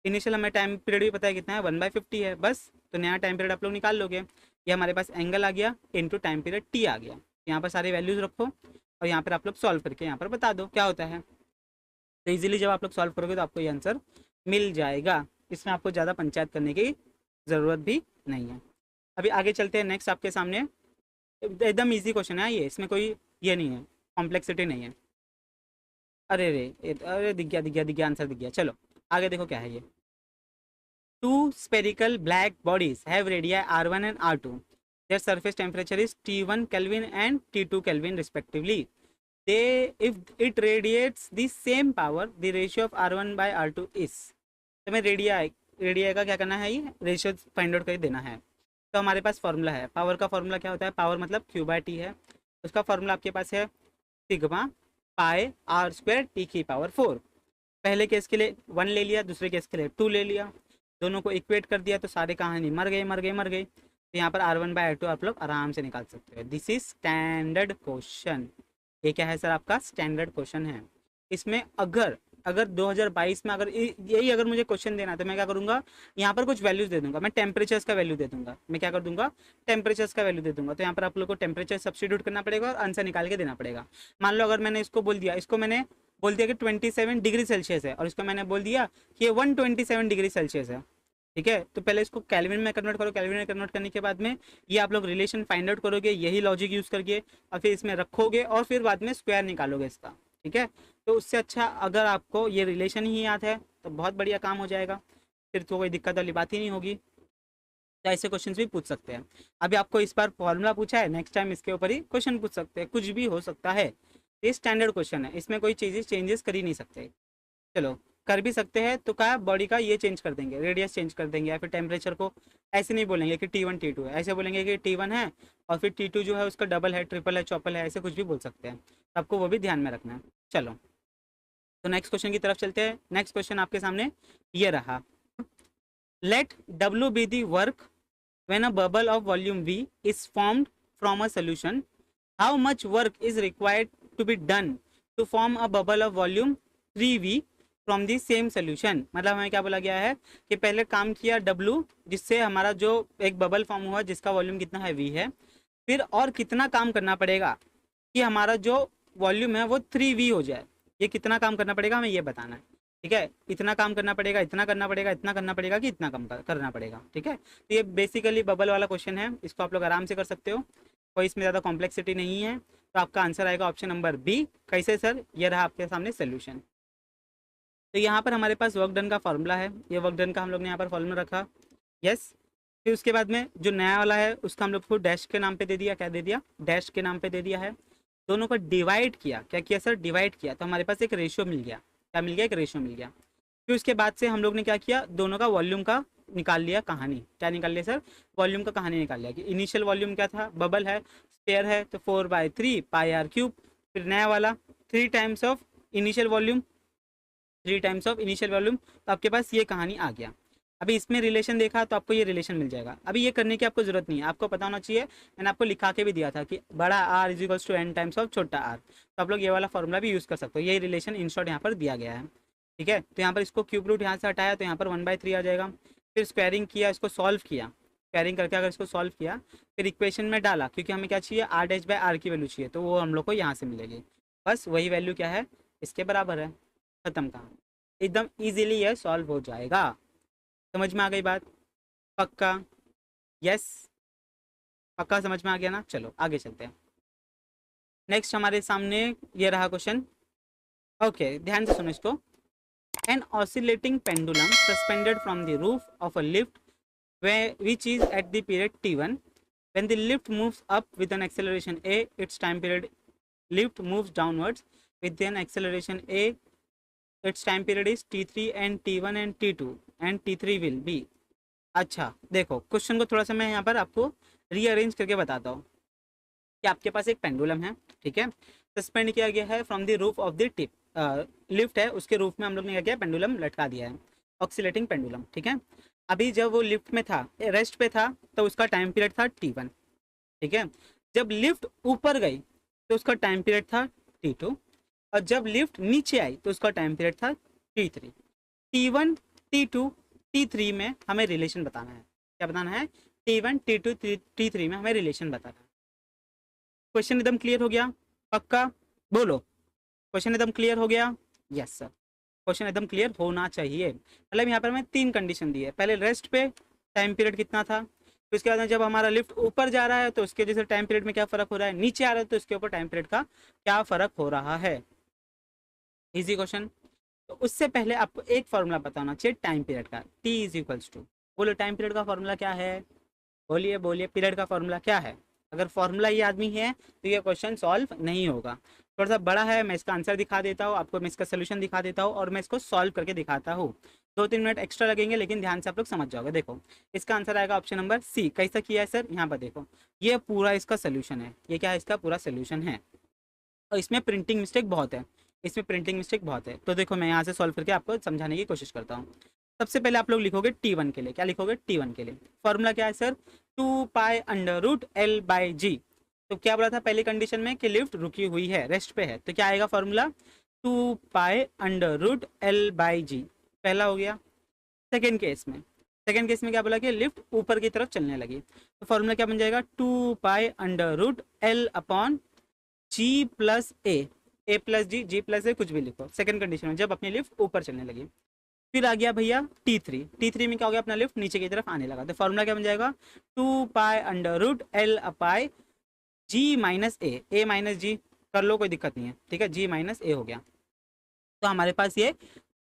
इनिशियल हमें टाइम पीरियड भी पता है कितना है, 1/50 है बस। तो नया टाइम पीरियड आप लोग निकाल लोगे। ये हमारे पास एंगल आ गया इंटू टाइम पीरियड टी आ गया। यहाँ पर सारी वैल्यूज रखो और यहाँ पर आप लोग सॉल्व करके यहाँ पर बता दो क्या होता है। तो इजीली जब आप लोग सॉल्व करोगे तो आपको ये आंसर मिल जाएगा। इसमें आपको ज़्यादा पंचायत करने की ज़रूरत भी नहीं है। अभी आगे चलते हैं, नेक्स्ट आपके सामने एकदम इजी क्वेश्चन है ये, इसमें कोई ये नहीं है, कॉम्प्लेक्सिटी नहीं है। अरे रे, अरे दिख गया दिख गया दिख गया, आंसर दिख गया। चलो आगे देखो क्या है ये। Two spherical black bodies have radii R1 and R2. Their surface temperature is T1 Kelvin and T2 Kelvin respectively. If it radiates the same power, the ratio of R1 by R2 is. तो हमें radio का क्या करना है, ये ratio find out करके देना है। तो हमारे पास फॉर्मूला है, पावर का फॉर्मूला क्या होता है, पावर मतलब Q/T है। उसका फॉर्मूला आपके पास है सिग्मा पाई R² T⁴। पहले केस के लिए 1 ले लिया, दूसरे केस के लिए 2 ले लिया, दोनों को इक्वेट कर दिया तो सारे कहानी मर गए। तो यहाँ पर R1/R2 आप लोग आराम से निकाल सकते हो। This is standard question. ये क्या है सर, आपका स्टैंडर्ड क्वेश्चन है। इसमें अगर 2022 में अगर यही अगर मुझे क्वेश्चन देना है तो मैं क्या करूँगा, यहाँ पर कुछ वैल्यूज दे दूंगा। मैं टेम्परेचर्स का वैल्यू दे दूंगा, मैं क्या कर दूंगा, टेम्परेचर्स का वैल्यू दे दूंगा। तो यहाँ पर आप लोग को टेम्परेचर सब्स्टिट्यूट करना पड़ेगा और आंसर निकाल के देना पड़ेगा। मान लो अगर मैंने इसको बोल दिया, कि 27 डिग्री सेल्सियस है और इसको मैंने बोल दिया कि ये 127 डिग्री सेल्सियस है, ठीक है। तो पहले इसको कैल्विन में कन्वर्ट करो, कैल्विन में कन्वर्ट करने के बाद में ये आप लोग रिलेशन फाइंड आउट करोगे, यही लॉजिक यूज करके, और फिर इसमें रखोगे और फिर बाद में स्क्वायर निकालोगे इसका, ठीक है। तो उससे अच्छा अगर आपको ये रिलेशन ही याद है तो बहुत बढ़िया काम हो जाएगा, फिर तो कोई दिक्कत वाली बात ही नहीं होगी। तो ऐसे क्वेश्चन भी पूछ सकते हैं। अभी आपको इस बार फॉर्मूला पूछा है, नेक्स्ट टाइम इसके ऊपर ही क्वेश्चन पूछ सकते हैं, कुछ भी हो सकता है। ये स्टैंडर्ड क्वेश्चन है, इसमें कोई चीज़ें चेंजेस कर ही नहीं सकते। चलो कर भी सकते हैं तो क्या, बॉडी का ये चेंज कर देंगे, रेडियस चेंज कर देंगे, या फिर टेम्परेचर को ऐसे नहीं बोलेंगे कि T1 T2 है, ऐसे बोलेंगे कि T1 है और फिर T2 जो है उसका डबल है, ट्रिपल है, चौपल है, ऐसे कुछ भी बोल सकते हैं। आपको वो भी ध्यान में रखना है। चलो तो नेक्स्ट क्वेश्चन की तरफ चलते हैं। नेक्स्ट क्वेश्चन आपके सामने ये रहा। Let W be the work when a bubble of volume V is formed from a solution. How much work is required to be done to form a bubble of volume 3V from the same solution? मतलब हमें क्या बोला गया है कि पहले काम किया W, जिससे हमारा जो एक बबल फॉर्म हुआ जिसका वॉल्यूम कितना है V है, फिर और कितना काम करना पड़ेगा कि हमारा जो वॉल्यूम है वो 3V हो जाए। ये कितना काम करना पड़ेगा हमें ये बताना है, ठीक है। इतना काम करना पड़ेगा, इतना करना पड़ेगा, इतना करना पड़ेगा कि इतना कम करना पड़ेगा, ठीक है। तो ये बेसिकली बबल वाला क्वेश्चन है, इसको आप लोग आराम से कर सकते हो, कोई इसमें ज़्यादा कॉम्प्लेक्सिटी नहीं है। तो आपका आंसर आएगा ऑप्शन नंबर बी। कैसे सर, ये रहा आपके सामने सोल्यूशन। तो यहाँ पर हमारे पास वर्क डन का फॉर्मूला है, ये वर्क डन का हम लोग ने यहाँ पर फॉर्मूला रखा, यस। फिर उसके बाद में जो नया वाला है उसका हम लोग को डैश के नाम पे दे दिया, क्या दे दिया, डैश के नाम पे दे दिया है। दोनों को डिवाइड किया, क्या किया सर, डिवाइड किया, तो हमारे पास एक रेशियो मिल गया, क्या मिल गया, एक रेशियो मिल गया। फिर उसके बाद से हम लोग ने क्या किया, दोनों का वॉल्यूम का निकाल लिया कहानी, क्या निकाल लिया सर, वॉल्यूम का कहानी निकाल लिया कि इनिशियल वॉल्यूम क्या था, बबल है, स्फीयर है, तो 4/3 πr³। फिर नया वाला 3 times of initial volume, 3 times of initial volume, तो आपके पास ये कहानी आ गया। अभी इसमें रिलेशन देखा तो आपको ये रिलेशन मिल जाएगा। अभी ये करने की आपको जरूरत नहीं है, आपको पता होना चाहिए, मैंने आपको लिखा के भी दिया था कि बड़ा R = n टाइम्स ऑफ छोटा r। तो आप लोग ये वाला फॉर्मूला भी यूज़ कर सकते हो, यही रिलेशन इन शॉर्ट यहाँ पर दिया गया है, ठीक है। तो यहाँ पर इसको क्यूब रूट यहाँ से हटाया तो यहाँ पर 1/3 आ जाएगा। फिर स्क्वायरिंग किया, इसको सॉल्व किया, स्क्वायरिंग करके अगर इसको सॉल्व किया फिर इक्वेशन में डाला, क्योंकि हमें क्या चाहिए, R' की वैल्यू चाहिए, तो वो हम लोग को यहाँ से मिलेगी। बस वही वैल्यू क्या है, इसके बराबर है, खत्म कहा, एकदम ईजिली यह सॉल्व हो जाएगा। समझ में आ गई बात, पक्का, यस, पक्का समझ में आ गया ना। चलो आगे चलते हैं। नेक्स्ट हमारे सामने ये रहा क्वेश्चन, ओके ध्यान से सुनो इसको। An oscillating pendulum suspended from the roof of a lift which is at the period t1. When the lift moves up with an acceleration a, its time period lift moves downwards with an acceleration a. Its time period is t3 and t1 and t2 and t3 will be। अच्छा देखो question को थोड़ा सा मैं यहाँ पर आपको rearrange करके बताता हूँ कि आपके पास एक पेंडुलम है, ठीक है, सस्पेंड किया गया है from the roof of the tip, lift है उसके रूफ में हम लोग ने क्या किया, पेंडुलम लटका दिया है, ऑक्सीलेटिंग पेंडुलम, ठीक है। अभी जब वो लिफ्ट में था, रेस्ट पे था, तो उसका टाइम पीरियड था T1, ठीक है। जब लिफ्ट ऊपर गई तो उसका टाइम पीरियड था T2, और जब लिफ्ट नीचे आई तो उसका टाइम पीरियड था T3। T1, T2, T3 में हमें रिलेशन बताना है। क्या बताना है? T1, T2, T3 में हमें रिलेशन बताना है। क्वेश्चन एकदम क्लियर हो गया? पक्का बोलो, क्वेश्चन एकदम क्लियर हो गया? यस सर, क्वेश्चन एकदम क्लियर होना चाहिए। मतलब यहाँ पर हमें 3 कंडीशन दी है। पहले रेस्ट पे टाइम पीरियड कितना था, फिर उसके बाद में जब हमारा लिफ्ट ऊपर जा रहा है तो उसके जैसे टाइम पीरियड में क्या फर्क हो रहा है, नीचे आ रहा है तो उसके ऊपर टाइम पीरियड का क्या फर्क हो रहा है। Easy question. तो उससे पहले आपको एक फॉर्मूला बताना चाहिए टाइम पीरियड का, T इज इक्वल्स टू, बोलो टाइम पीरियड का फॉर्मूला क्या है? बोलिए बोलिए, पीरियड का फॉर्मूला क्या है? अगर फॉर्मूला ये आदमी है तो ये क्वेश्चन सॉल्व नहीं होगा। थोड़ा सा बड़ा है, मैं इसका आंसर दिखा देता हूँ आपको, मैं इसका सोल्यूशन दिखा देता हूँ और मैं इसको सॉल्व करके दिखाता हूँ। 2-3 मिनट एक्स्ट्रा लगेंगे, लेकिन ध्यान से आप लोग समझ जाओगे। देखो, इसका आंसर आएगा ऑप्शन नंबर सी। कैसा किया है सर? यहाँ पर देखो, ये पूरा इसका सोल्यूशन है। ये क्या है? इसका पूरा सोल्यूशन है, और इसमें प्रिंटिंग मिस्टेक बहुत है। इसमें प्रिंटिंग मिस्टेक बहुत है। तो देखो, मैं यहाँ से सॉल्व करके आपको समझाने की कोशिश करता हूँ। सबसे पहले आप लोग लिखोगे T1 के लिए। क्या लिखोगे? T1 के लिए फॉर्मूला क्या है sir? 2 pi under root L/G। तो क्या बोला था पहली कंडीशन में कि लिफ्ट रुकी हुई है, रेस्ट पे है, तो क्या आएगा formula? 2 pi under root L/G। पहला हो गया। सेकेंड केस में क्या बोला कि लिफ्ट ऊपर की तरफ चलने लगी, तो फॉर्मूला क्या बन जाएगा? 2 pi under root L/G+A। A+G, G+A, कुछ भी लिखो। सेकंड कंडीशन में जब अपनी लिफ्ट ऊपर चलने लगी। फिर आ गया भैया T3 में क्या हो गया? अपना लिफ्ट नीचे की तरफ आने लगा, तो फॉर्मूला क्या बन जाएगा? 2 पाई अंडर रूट L/G-A कर लो, कोई दिक्कत नहीं है, ठीक है। G-A हो गया। तो हमारे पास ये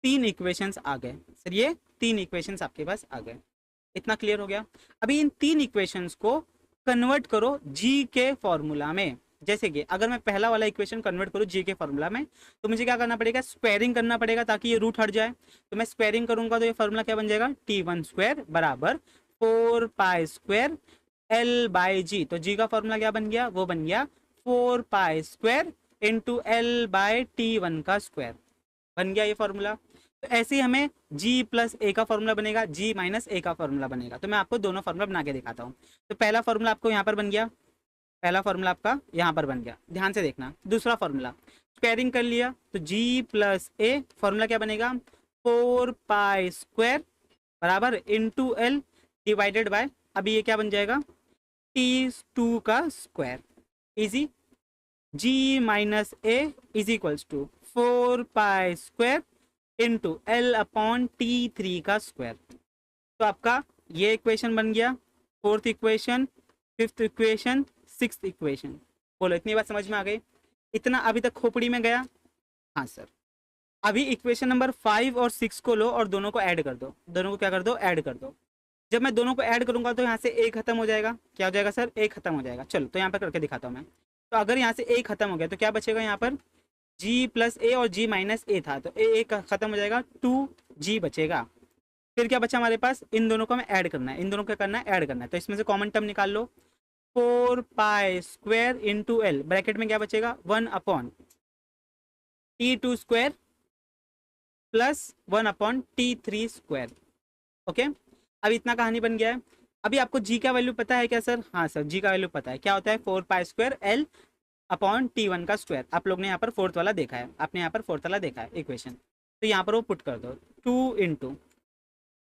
3 इक्वेशंस आ गए सर, ये 3 इक्वेशंस आपके पास आ गए। इतना क्लियर हो गया? अभी इन 3 इक्वेशंस को कन्वर्ट करो जी के फॉर्मूला में। जैसे कि अगर मैं पहला वाला इक्वेशन कन्वर्ट करूँ जी के फॉर्मूला में, तो मुझे क्या करना पड़ेगा? स्क्वायरिंग करना पड़ेगा ताकि ये रूट हट जाए। तो मैं स्क्वायरिंग करूंगा तो ये फॉर्मूला क्या बन जाएगा? T1² बराबर 4 पाई स्क्वायर L/G। तो जी का फॉर्मूला क्या बन गया? वो बन गया 4 पाई स्क्वायर इंटू L/T1 का स्क्वायर। बन गया ये फॉर्मूला। तो ऐसे ही हमें G+A का फॉर्मूला बनेगा, G-A का फॉर्मूला बनेगा। तो मैं आपको दोनों फॉर्मूला बना के दिखाता हूँ। तो पहला फॉर्मूला आपको यहाँ पर बन गया, पहला फॉर्मूला आपका यहाँ पर बन गया, ध्यान से देखना। दूसरा फॉर्मूला स्क्वायरिंग कर लिया तो G+A फॉर्मूला क्या बनेगा? 4 पाई स्क्वायर बराबर इंटू L डिवाइडेड बाय, अभी ये क्या बन जाएगा? T2 का square. Easy. G-A is equals to 4 pi square into L/T3 का स्क्वायर। तो आपका ये इक्वेशन बन गया, fourth equation, fifth equation, sixth equation. बोलो, इतनी बात समझ में आ गई? इतना अभी तक खोपड़ी में गया? हाँ सर। अभी इक्वेशन नंबर 5 और 6 को लो और दोनों को ऐड कर दो। दोनों को क्या कर दो? ऐड कर दो। जब मैं दोनों को ऐड करूंगा तो यहाँ से A खत्म हो जाएगा। क्या हो जाएगा सर? A खत्म हो जाएगा। चलो, तो यहाँ पर करके दिखाता हूँ मैं। तो अगर यहाँ से A खत्म हो गया तो क्या बचेगा यहाँ पर? G+A और G-A था, तो A खत्म हो जाएगा, 2G बचेगा। फिर क्या बचा हमारे पास? इन दोनों को हमें ऐड करना है, इन दोनों को क्या करना है? ऐड करना है। तो इसमें से कॉमन टर्म निकाल लो, 4 pi square into L, bracket में क्या बचेगा? 1/T2² plus 1/T3²। ओके, अब इतना कहानी बन गया है। अभी आपको जी का वैल्यू पता है क्या सर? हाँ सर, जी का वैल्यू पता है। क्या होता है? 4 पाई स्क्वायर L/T1 का स्क्वायर। आप लोग ने यहाँ पर फोर्थ वाला देखा है, आपने यहाँ पर फोर्थ वाला देखा है इक्वेशन। तो यहाँ पर वो पुट कर दो,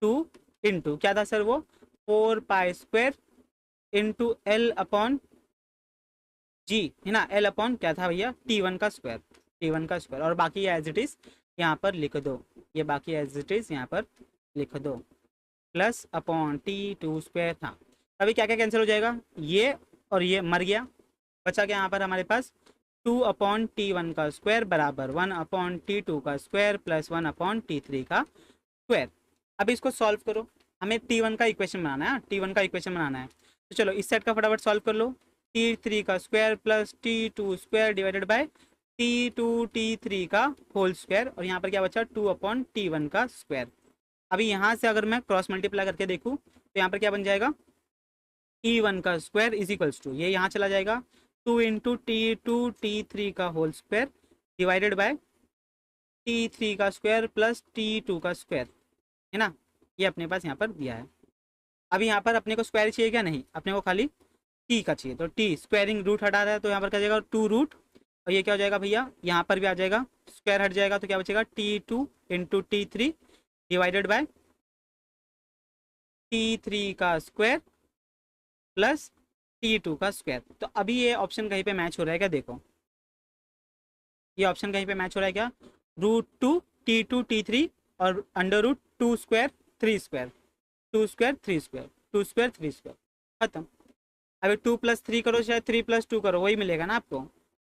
2 इंटू क्या था सर? वो 4 पाई स्क्वायर इंटू L/G है ना, L/ क्या था भैया? T1 का स्क्वायर, T1 का स्क्वायर। और बाकी एज इट इज यहाँ पर लिख दो, ये बाकी एज इट इज यहाँ पर लिख दो, +T2² था। अभी क्या क्या कैंसिल हो जाएगा? ये और ये मर गया, बचा क्या यहाँ पर हमारे पास? 2/T1 का स्क्वायर बराबर 1/T2 का स्क्वायर प्लस 1/T3 का स्क्वायर। अब इसको सॉल्व करो, हमें T1 का इक्वेशन बनाना है, T1 का इक्वेशन बनाना है। तो चलो इस सेट का फटाफट सॉल्व कर लो। T3 का square plus T2² divided by T3 का होल स्क्वायर, और यहाँ पर क्या बचा? 2/T1 का स्क्वायर। अभी यहाँ से अगर मैं क्रॉस मल्टीप्लाई करके देखूँ तो यहाँ पर क्या बन जाएगा? T1 का स्क्वायर इज इक्वल्स टू, ये यहाँ चला जाएगा, 2 इंटू T3 का whole square divided by T3 का स्क्वायर प्लस T2 का स्क्वायर, है ना। ये अपने पास यहाँ पर दिया है। अब यहाँ पर अपने को स्क्वायर चाहिए क्या, नहीं, अपने को खाली टी का चाहिए, तो टी स्क्वायरिंग रूट हटा रहा है तो यहाँ पर क्या जाएगा 2 रूट, और ये क्या हो जाएगा भैया, यहाँ पर भी आ जाएगा स्क्वायर हट जाएगा तो क्या बचेगा T2 into T3 divided by T3 का स्क्वायर प्लस T2 का स्क्वायर। तो अभी ये ऑप्शन कहीं पे मैच हो रहा है क्या, देखो ये ऑप्शन कहीं पे मैच हो रहा है क्या, √2 T2 T3 और √2 square 3 square, 2 square 3 square, 2 square 3 square, खत्म। अभी 2 + 3 करो चाहे 3 + 2 करो, वही मिलेगा ना आपको,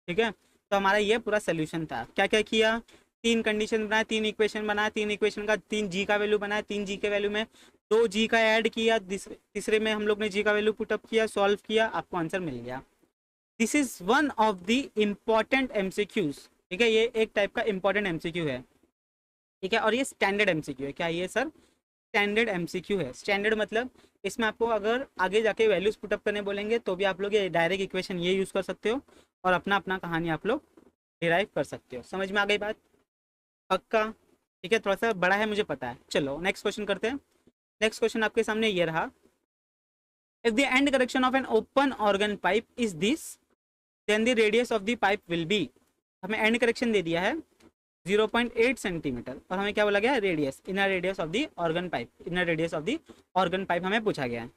ठीक है। तो हमारा ये पूरा सोल्यूशन था। क्या क्या किया, 3 कंडीशन बनाया, 3 इक्वेशन बनाया, 3 इक्वेशन का 3 जी का वैल्यू बनाया, 3 जी के वैल्यू में 2 जी का ऐड किया, तीसरे में हम लोग ने जी का वैल्यू पुटअप किया, सॉल्व किया, आपको आंसर मिल गया। This is one of the important MCQs, ठीक है, ये एक टाइप का इम्पॉर्टेंट एमसीक्यू है, ठीक है, और ये स्टैंडर्ड एमसीक्यू है। क्या ये सर स्टैंडर्ड एमसीक्यू है। स्टैंडर्ड मतलब इसमें आपको अगर आगे जाके वैल्यूज पुटअप करने बोलेंगे तो भी आप लोग ये डायरेक्ट इक्वेशन ये यूज़ कर सकते हो और अपना अपना कहानी आप लोग डिराइव कर सकते हो। समझ में आ गई बात, पक्का, ठीक है, थोड़ा सा बड़ा है मुझे पता है। चलो नेक्स्ट क्वेश्चन करते हैं। नेक्स्ट क्वेश्चन आपके सामने ये रहा, if the end correction of an open organ pipe is this then the radius of the pipe will be. हमें एंड करेक्शन दे दिया है 0.8 सेंटीमीटर और हमें क्या बोला गया, radius, inner radius of the organ pipe, inner radius of the organ pipe हमें पूछा गया है।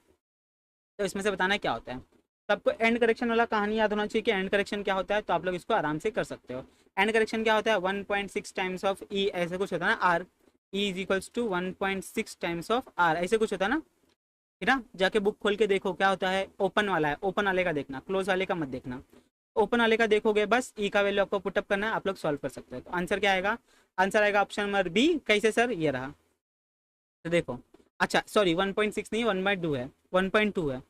तो इसमें से बताना क्या होता है। तो आपको एंड करेक्शन वाला कहानी याद होना चाहिए कि एंड करेक्शन क्या होता है, तो आप लोग इसको आराम से कर सकते हो। एंड करेक्शन क्या होता है, 1.6 टाइम्स ऑफ ई, ऐसे कुछ होता है ना, R, E is equals to 1.6 times of R, ऐसे कुछ होता है ना, ठीक है ना। जाके बुक खोल के देखो क्या होता है, ओपन वाला है, ओपन वाले का देखना, क्लोज वाले का मत देखना। ओपन वाले का देखोगे बस ई का वैल्यू आपको पुटअप करना है, आप लोग सॉल्व कर सकते हो। तो आंसर क्या आएगा, आंसर आएगा ऑप्शन नंबर बी। कैसे सर, ये रहा, तो देखो, अच्छा सॉरी 1.6 नहीं 1/2 है, 1.2 है,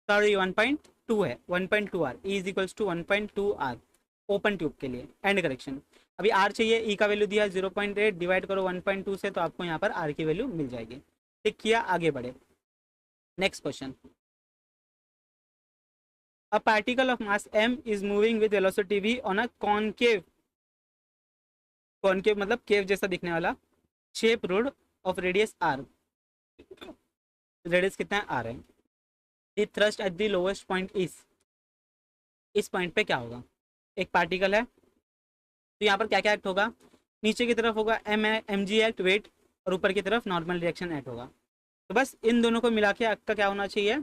सॉरी 1.2 है, 1.2 R, E is equals to 1.2 R open tube के लिए एंड करेक्शन। अभी आर चाहिए, ई का वैल्यू दिया 0.8, डिवाइड करो 1.2 से तो आपको यहाँ पर आर की वैल्यू मिल जाएगी। ठीक किया, आगे बढ़े। Next question, a particle of mass m is moving with velocity v on a concave, concave मतलब केव जैसा दिखने वाला shape road of radius r, radius कितना है r है, the thrust at the lowest point is, इस पॉइंट पे क्या होगा, एक पार्टिकल है तो यहाँ पर क्या क्या एक्ट होगा, नीचे की तरफ होगा एम जी एक्ट वेट और ऊपर की तरफ नॉर्मल रिएक्शन एक्ट होगा। तो बस इन दोनों को मिला के एक्ट का क्या होना चाहिए,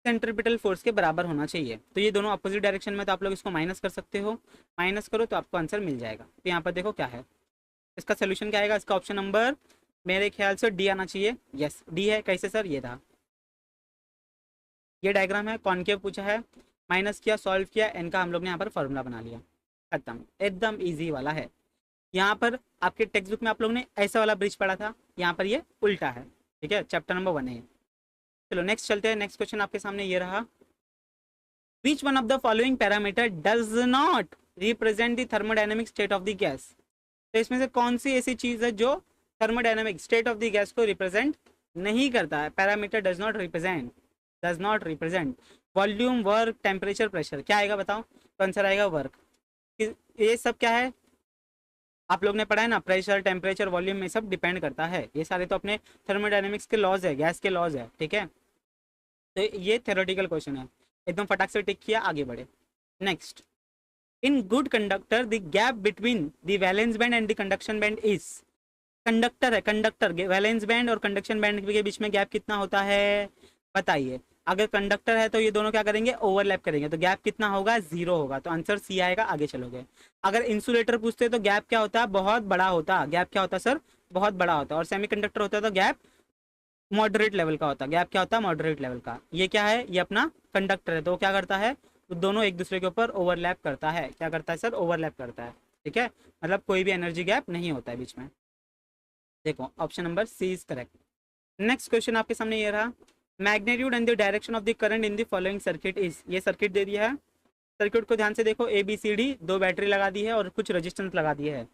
सेंट्रीपिटल फोर्स के बराबर होना चाहिए। तो ये दोनों अपोजिट डायरेक्शन में, तो आप लोग इसको माइनस कर सकते हो, माइनस करो तो आपको आंसर मिल जाएगा। तो यहाँ पर देखो क्या है, इसका सोल्यूशन क्या आएगा, इसका ऑप्शन नंबर मेरे ख्याल से डी आना चाहिए। यस डी है। कैसे सर, ये था, ये डायग्राम है, कॉनकेव पूछा है, माइनस किया, सॉल्व किया, एन का हम लोग ने यहाँ पर फॉर्मूला बना लिया, खत्म, एकदम ईजी वाला है। यहाँ पर आपके टेक्स्ट बुक में आप लोग ने ऐसा वाला ब्रिज पढ़ा था, यहाँ पर ये उल्टा है, ठीक है, चैप्टर नंबर 1 है। चलो नेक्स्ट चलते हैं। नेक्स्ट क्वेश्चन आपके सामने ये रहा, which one of the following parameter does not represent the thermodynamic state of the gas. तो इसमें से कौन सी ऐसी चीज है जो thermodynamic state of the gas को रिप्रेजेंट नहीं करता है। Parameter does not represent, does not represent volume, work, temperature, pressure, क्या आएगा बताओ। तो आंसर आएगा वर्क। ये सब क्या है, आप लोग ने पढ़ा है ना, प्रेशर, टेम्परेचर, वॉल्यूम में सब डिपेंड करता है। ये सारे तो अपने थर्मोडायनेमिक्स के लॉज है, गैस के लॉज है, ठीक है। तो ये थ्योरेटिकल क्वेश्चन है, एकदम फटाक से टिक किया, आगे बढ़े। Next, in good conductor the gap between the valence band and the conduction band is. Conductor है, कंडक्टर, वैलेंस बैंड और कंडक्शन बैंड के बीच में गैप कितना होता है बताइए। अगर कंडक्टर है तो ये दोनों क्या करेंगे, ओवरलैप करेंगे, तो गैप कितना होगा, 0 होगा, तो आंसर सी आएगा। आगे चलोगे, अगर इंसुलेटर पूछते तो गैप क्या होता है, बहुत बड़ा होता, गैप क्या होता सर, बहुत बड़ा होता। और सेमीकंडक्टर होता है तो गैप मॉडरेट लेवल का होता, गैप क्या होता है, मॉडरेट लेवल का। ये क्या है, ये अपना कंडक्टर है, तो क्या करता है, तो दोनों एक दूसरे के ऊपर ओवरलैप करता है। क्या करता है सर, ओवरलैप करता है, ठीक है, मतलब कोई भी एनर्जी गैप नहीं होता है बीच में। देखो option number C is correct. Next question आपके सामने ये रहा, magnitude and the direction of the current in the following circuit is. ये सर्किट दे दिया है, सर्किट को ध्यान से देखो, A B C D, 2 battery लगा दी है और कुछ रेजिस्टेंस लगा दिए है।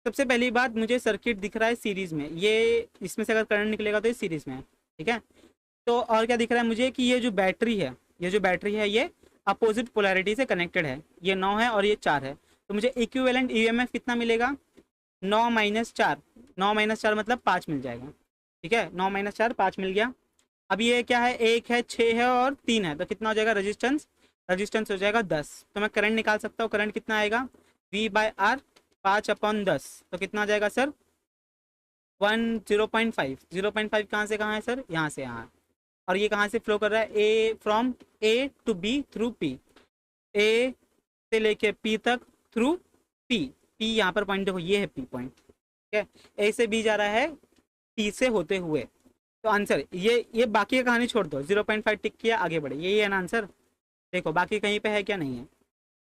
सबसे पहली बात, मुझे सर्किट दिख रहा है सीरीज में, ये इसमें से अगर करंट निकलेगा तो ये सीरीज में है, ठीक है। तो और क्या दिख रहा है मुझे कि ये जो बैटरी है, ये जो बैटरी है ये अपोजिट पोलैरिटी से कनेक्टेड है, ये 9 है और ये 4 है। तो मुझे इक्विवेलेंट ईएमएफ कितना मिलेगा, 9 - 4, 9 - 4 मतलब 5 मिल जाएगा। ठीक है, 9 - 4 5 मिल गया। अब ये क्या है, 1 है, 6 है और 3 है, तो कितना हो जाएगा रजिस्टेंस, रजिस्टेंस हो जाएगा 10। तो मैं करंट निकाल सकता हूँ, करंट कितना आएगा V/R 5/10, तो कितना आ जाएगा सर 0.5। 0.5 कहाँ से कहाँ है सर, यहाँ से यहाँ। और ये कहाँ से फ्लो कर रहा है, a from A to B through P, A से लेके P तक थ्रू P। P यहाँ पर पॉइंट देखो, ये है P पॉइंट, ठीक है। A से B जा रहा है P से होते हुए। तो आंसर ये बाकी की कहानी छोड़ दो, 0.5 टिक किया, आगे बढ़े, यही है ना आंसर। देखो बाकी कहीं पे है क्या, नहीं है,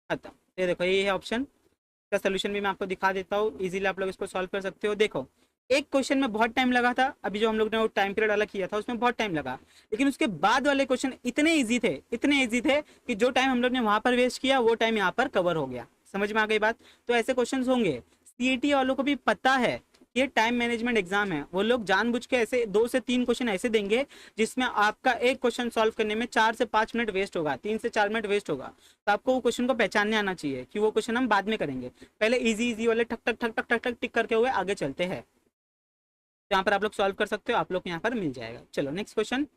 खत्म। ये देखो ये है ऑप्शन, इसका सोल्यूशन भी मैं आपको दिखा देता हूँ, इजीली आप लोग इसको सॉल्व कर सकते हो। देखो एक क्वेश्चन में बहुत टाइम लगा था, अभी जो हम लोग ने वो टाइम पीरियड अलग किया था उसमें बहुत टाइम लगा, लेकिन उसके बाद वाले क्वेश्चन इतने इजी थे, इतने इजी थे कि जो टाइम हम लोग ने वहां पर वेस्ट किया वो टाइम यहाँ पर कवर हो गया। समझ में आ गई बात। तो ऐसे क्वेश्चन होंगे, सीईटी वालों को भी पता है ये टाइम मैनेजमेंट एग्जाम है, वो लोग जानबूझ के ऐसे 2 से 3 क्वेश्चन ऐसे देंगे जिसमें आपका एक क्वेश्चन सॉल्व करने में 4 से 5 मिनट वेस्ट होगा, 3 से 4 मिनट वेस्ट होगा। तो आपको वो क्वेश्चन को पहचानने आना चाहिए कि वो क्वेश्चन हम बाद में करेंगे, पहले इजी इजी वाले ठक ठक ठक ठक ठक ठक टिक करके हुए आगे चलते हैं। तो यहाँ पर आप लोग सॉल्व कर सकते हो, आप लोग यहाँ पर मिल जाएगा। चलो next question,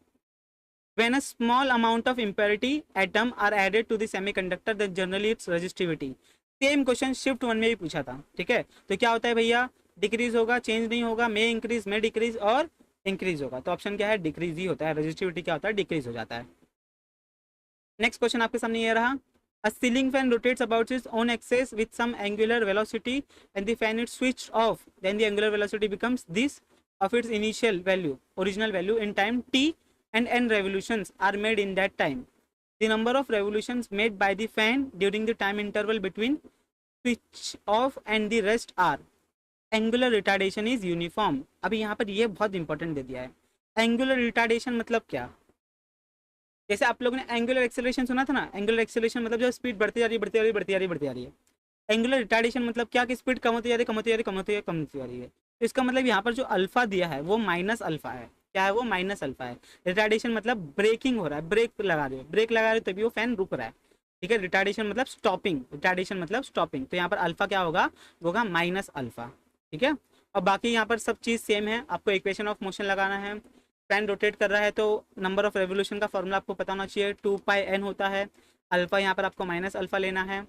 when a small amount of impurity atom are added to the semiconductor then generally its resistivity। Same question shift 1 में भी पूछा था, ठीक है। तो क्या होता है भैया, डिक्रीज होगा, चेंज नहीं होगा, मे इंक्रीज, मे डिक्रीज और इंक्रीज होगा। तो ऑप्शन क्या है, डिक्रीज ही होता है। रेजिस्टिविटी क्या होता है, डिक्रीज हो जाता है। नेक्स्ट क्वेश्चन आपके सामने ये रहा, a ceiling fan rotates about its own axis with some angular velocity and the fan is switched off, then the angular velocity becomes this of its initial value, original value in time t and n revolutions are made in that time. The number of revolutions made by the fan during the time interval between switch off and the rest are angular retardation is uniform। अभी यहाँ पर ये बहुत important दे दिया है, angular retardation मतलब क्या। जैसे आप लोगों ने एंगुलर एक्सेलरेशन सुना था ना, एंगुलर एक्सेलरेशन मतलब जो स्पीड बढ़ती जा रही है, बढ़ती जा रही है, बढ़ती जा रही है, बढ़ती जा रही है। एंगुलर रिटार्डेशन मतलब क्या, कि स्पीड कम होती जा रही है, कम होती जा रही है, कम होती जा रही है, कम होती जा रही है। तो इसका मतलब यहाँ पर जो अल्फा दिया है वो माइनस अल्फा है। क्या है वो, माइनस अल्फा है। रिटार्डेशन मतलब ब्रेकिंग हो रहा है, ब्रेक लगा रहे हो, ब्रेक लगा रहे हो तभी वो फैन रुक रहा है, ठीक है। रिटार्डेशन मतलब स्टॉपिंग, रिटार्डेशन मतलब स्टॉपिंग। तो यहाँ पर अल्फा क्या होगा, होगा माइनस अल्फा, ठीक है। और बाकी यहाँ पर सब चीज़ सेम है, आपको इक्वेशन ऑफ मोशन लगाना है। फैन रोटेट कर रहा है तो नंबर ऑफ रेवोल्यूशन का फॉर्मूला आपको पता होना चाहिए, 2πn होता है। अल्फा यहाँ पर आपको माइनस अल्फा लेना है,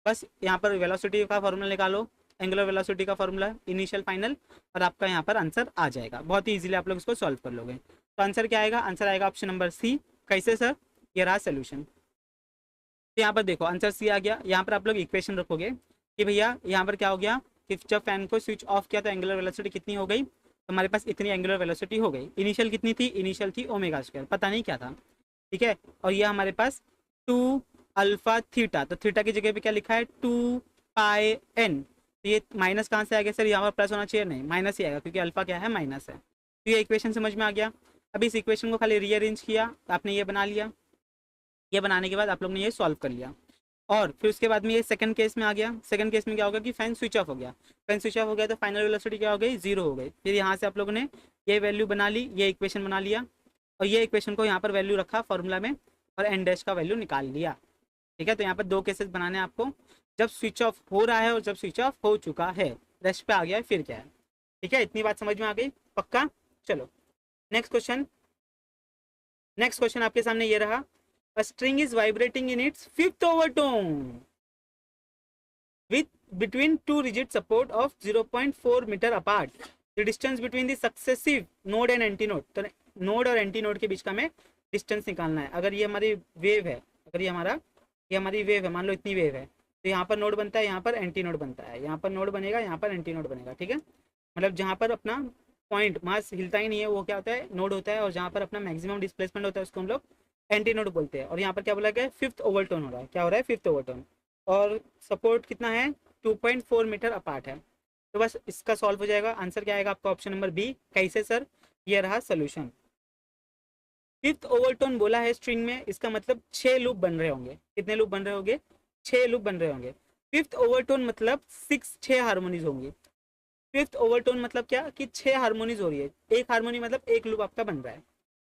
बस यहाँ पर वेलोसिटी का फॉर्मूला निकालो, एंगुलर वेलोसिटी का फॉर्मूला, इनिशियल फाइनल, और आपका यहाँ पर आंसर आ जाएगा। बहुत ही इजीली आप लोग इसको सॉल्व कर लोगे। तो आंसर क्या आएगा, आंसर आएगा ऑप्शन नंबर सी। कैसे सर, ये रहा सोल्यूशन। तो यहाँ पर देखो आंसर सी आ गया। यहाँ पर आप लोग इक्वेशन रखोगे कि भैया यहाँ पर क्या हो गया कि जब फैन को स्विच ऑफ किया तो एंगुलर वेलोसिटी कितनी हो गई, तो हमारे पास इतनी एंगुलर वेलोसिटी हो गई। इनिशियल कितनी थी, इनिशियल थी ओमेगा स्क्वायर, पता नहीं क्या था, ठीक है। और ये हमारे पास 2 अल्फा थीटा, तो थीटा की जगह पे क्या लिखा है 2πn। तो ये माइनस कहाँ से आ गया सर, यहाँ पर प्लस होना चाहिए, नहीं माइनस ही आएगा क्योंकि अल्फा क्या है, माइनस है। तो ये इक्वेशन समझ में आ गया। अब इस इक्वेशन को खाली रीअरेंज किया, आपने ये बना लिया, ये बनाने के बाद आप लोग ने ये सॉल्व कर लिया। और फिर उसके बाद में ये सेकंड केस में आ गया। सेकंड केस में क्या होगा कि फैन स्विच ऑफ हो गया, फैन स्विच ऑफ हो गया तो फाइनल वेलोसिटी क्या हो गई, 0 हो गई। फिर यहाँ से आप लोगों ने ये वैल्यू बना ली, ये इक्वेशन बना लिया, और ये इक्वेशन को यहाँ पर वैल्यू रखा फॉर्मूला में, और एन डैश का वैल्यू निकाल लिया, ठीक है। तो यहाँ पर 2 केसेस बनाने हैं आपको, जब स्विच ऑफ हो रहा है और जब स्विच ऑफ हो चुका है। रेस्ट पे आ गया है, फिर क्या है, ठीक है। इतनी बात समझ में आ गई, पक्का। चलो नेक्स्ट क्वेश्चन। नेक्स्ट क्वेश्चन आपके सामने ये रहा, a string is vibrating in its 5th overtone with between 2 rigid support of 0.4 meter apart. The distance between the successive node and antinode, तो नोड और एंटी नोड के बीच का हमें डिस्टेंस निकालना है। अगर ये हमारी वेव है, अगर ये हमारी वेव है, मान लो इतनी वेव है, तो यहाँ पर नोड बनता है, यहाँ पर एंटी नोड बनता है, यहाँ पर नोड बनेगा, यहाँ पर एंटी नोड बनेगा, ठीक है। मतलब जहाँ पर अपना पॉइंट मास हिलता ही नहीं है वो क्या होता है, नोड होता है, और जहाँ पर अपना मैक्सिमम डिस्प्लेसमेंट होता है उसको हम लोग एंटी नोड बोलते हैं। और यहाँ पर क्या बोला गया, 5th ओवरटोन हो रहा है, क्या हो रहा है, 5th ओवरटोन, और सपोर्ट कितना है, 2.4 मीटर अपार्ट है। तो बस इसका सॉल्व हो जाएगा। आंसर क्या आएगा आपका, ऑप्शन नंबर बी। कैसे सर, ये रहा सोल्यूशन। 5th ओवरटोन बोला है स्ट्रिंग में, इसका मतलब 6 लूप बन रहे होंगे। कितने लूप बन रहे होंगे, 6 लूप बन रहे होंगे। 5th ओवरटोन मतलब 6 हार्मोनीज होंगी। 5th ओवरटोन मतलब क्या कि 6 हार्मोनीज हो रही है, एक हार्मोनी मतलब एक लूप आपका बन रहा है।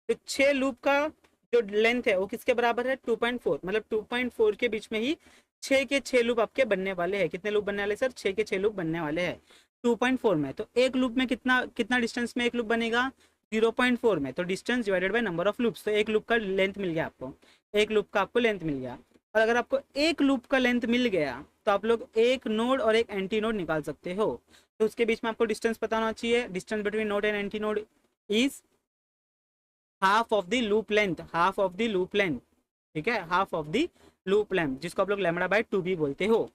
तो 6 लूप का जो लेंथ है वो किसके बराबर है, 2.4, मतलब 2.4 के बीच में ही 6 के 6 लूप आपके बनने वाले हैं। कितने लूप बनने वाले सर, 6 के 6 लूप बनने वाले हैं 2.4 में। तो एक लूप में कितना डिस्टेंस में एक लूप बनेगा, 0.4 में, तो distance divided by number of loops, तो एक लूप का लेंथ मिल गया आपको, एक लूप का आपको लेंथ मिल गया। और अगर आपको एक लूप का लेंथ मिल गया तो आप लोग एक नोड और एक एंटी नोड निकाल सकते हो। तो उसके बीच में आपको डिस्टेंस पता होना चाहिए। Distance between node and anti node is half of the loop length, half of the loop length, ठीक है, half of the loop length, जिसको आप लोग लैम्बडा बाय 2 भी बोलते हो,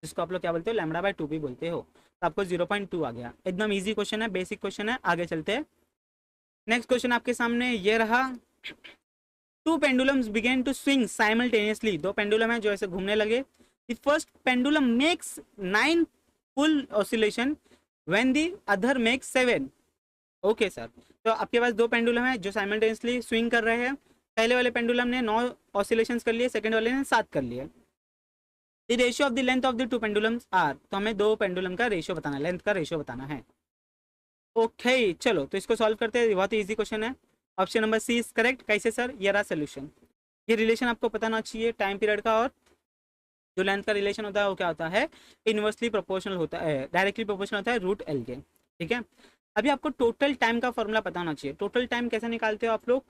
जिसको आप लोग क्या बोलते हो, लैम्बडा बाय 2 भी बोलते हो। तो आपको 0.2 आ गया। एकदम इजी क्वेश्चन है, बेसिक क्वेश्चन है। आगे चलते हैं। नेक्स्ट क्वेश्चन आपके सामने ये रहा। Two pendulums begin to swing simultaneously, दो पेंडुलम है जो ऐसे घूमने लगे। The first pendulum makes 9 full oscillation when the other makes 7। Okay sir, तो आपके पास दो पेंडुलम है जो साइमल्टेनियसली स्विंग कर रहे हैं। पहले वाले पेंडुलम ने 9 ऑसिलेशंस कर लिए, सेकंड वाले ने 7 कर लिए। The ratio of the length of the two pendulums are, तो हमें दो पेंडुलम का रेशियो बताना है, लेंथ का रेशियो बताना है। ओके चलो, तो इसको सॉल्व करते हैं। बहुत ही इजी क्वेश्चन है। Option number C is correct. कैसे सर? ये रहा सोल्यूशन। ये रिलेशन आपको पता होना चाहिए टाइम पीरियड का, और जो लेंथ का रिलेशन होता है वो क्या होता है, इनवर्सली प्रोपोर्शनल होता है, डायरेक्टली प्रोपोर्शनल होता है रूट एल के, ठीक है। अभी आपको टोटल टाइम का फॉर्मूला पता होना चाहिए। टोटल टाइम कैसे निकालते हो आप लोग?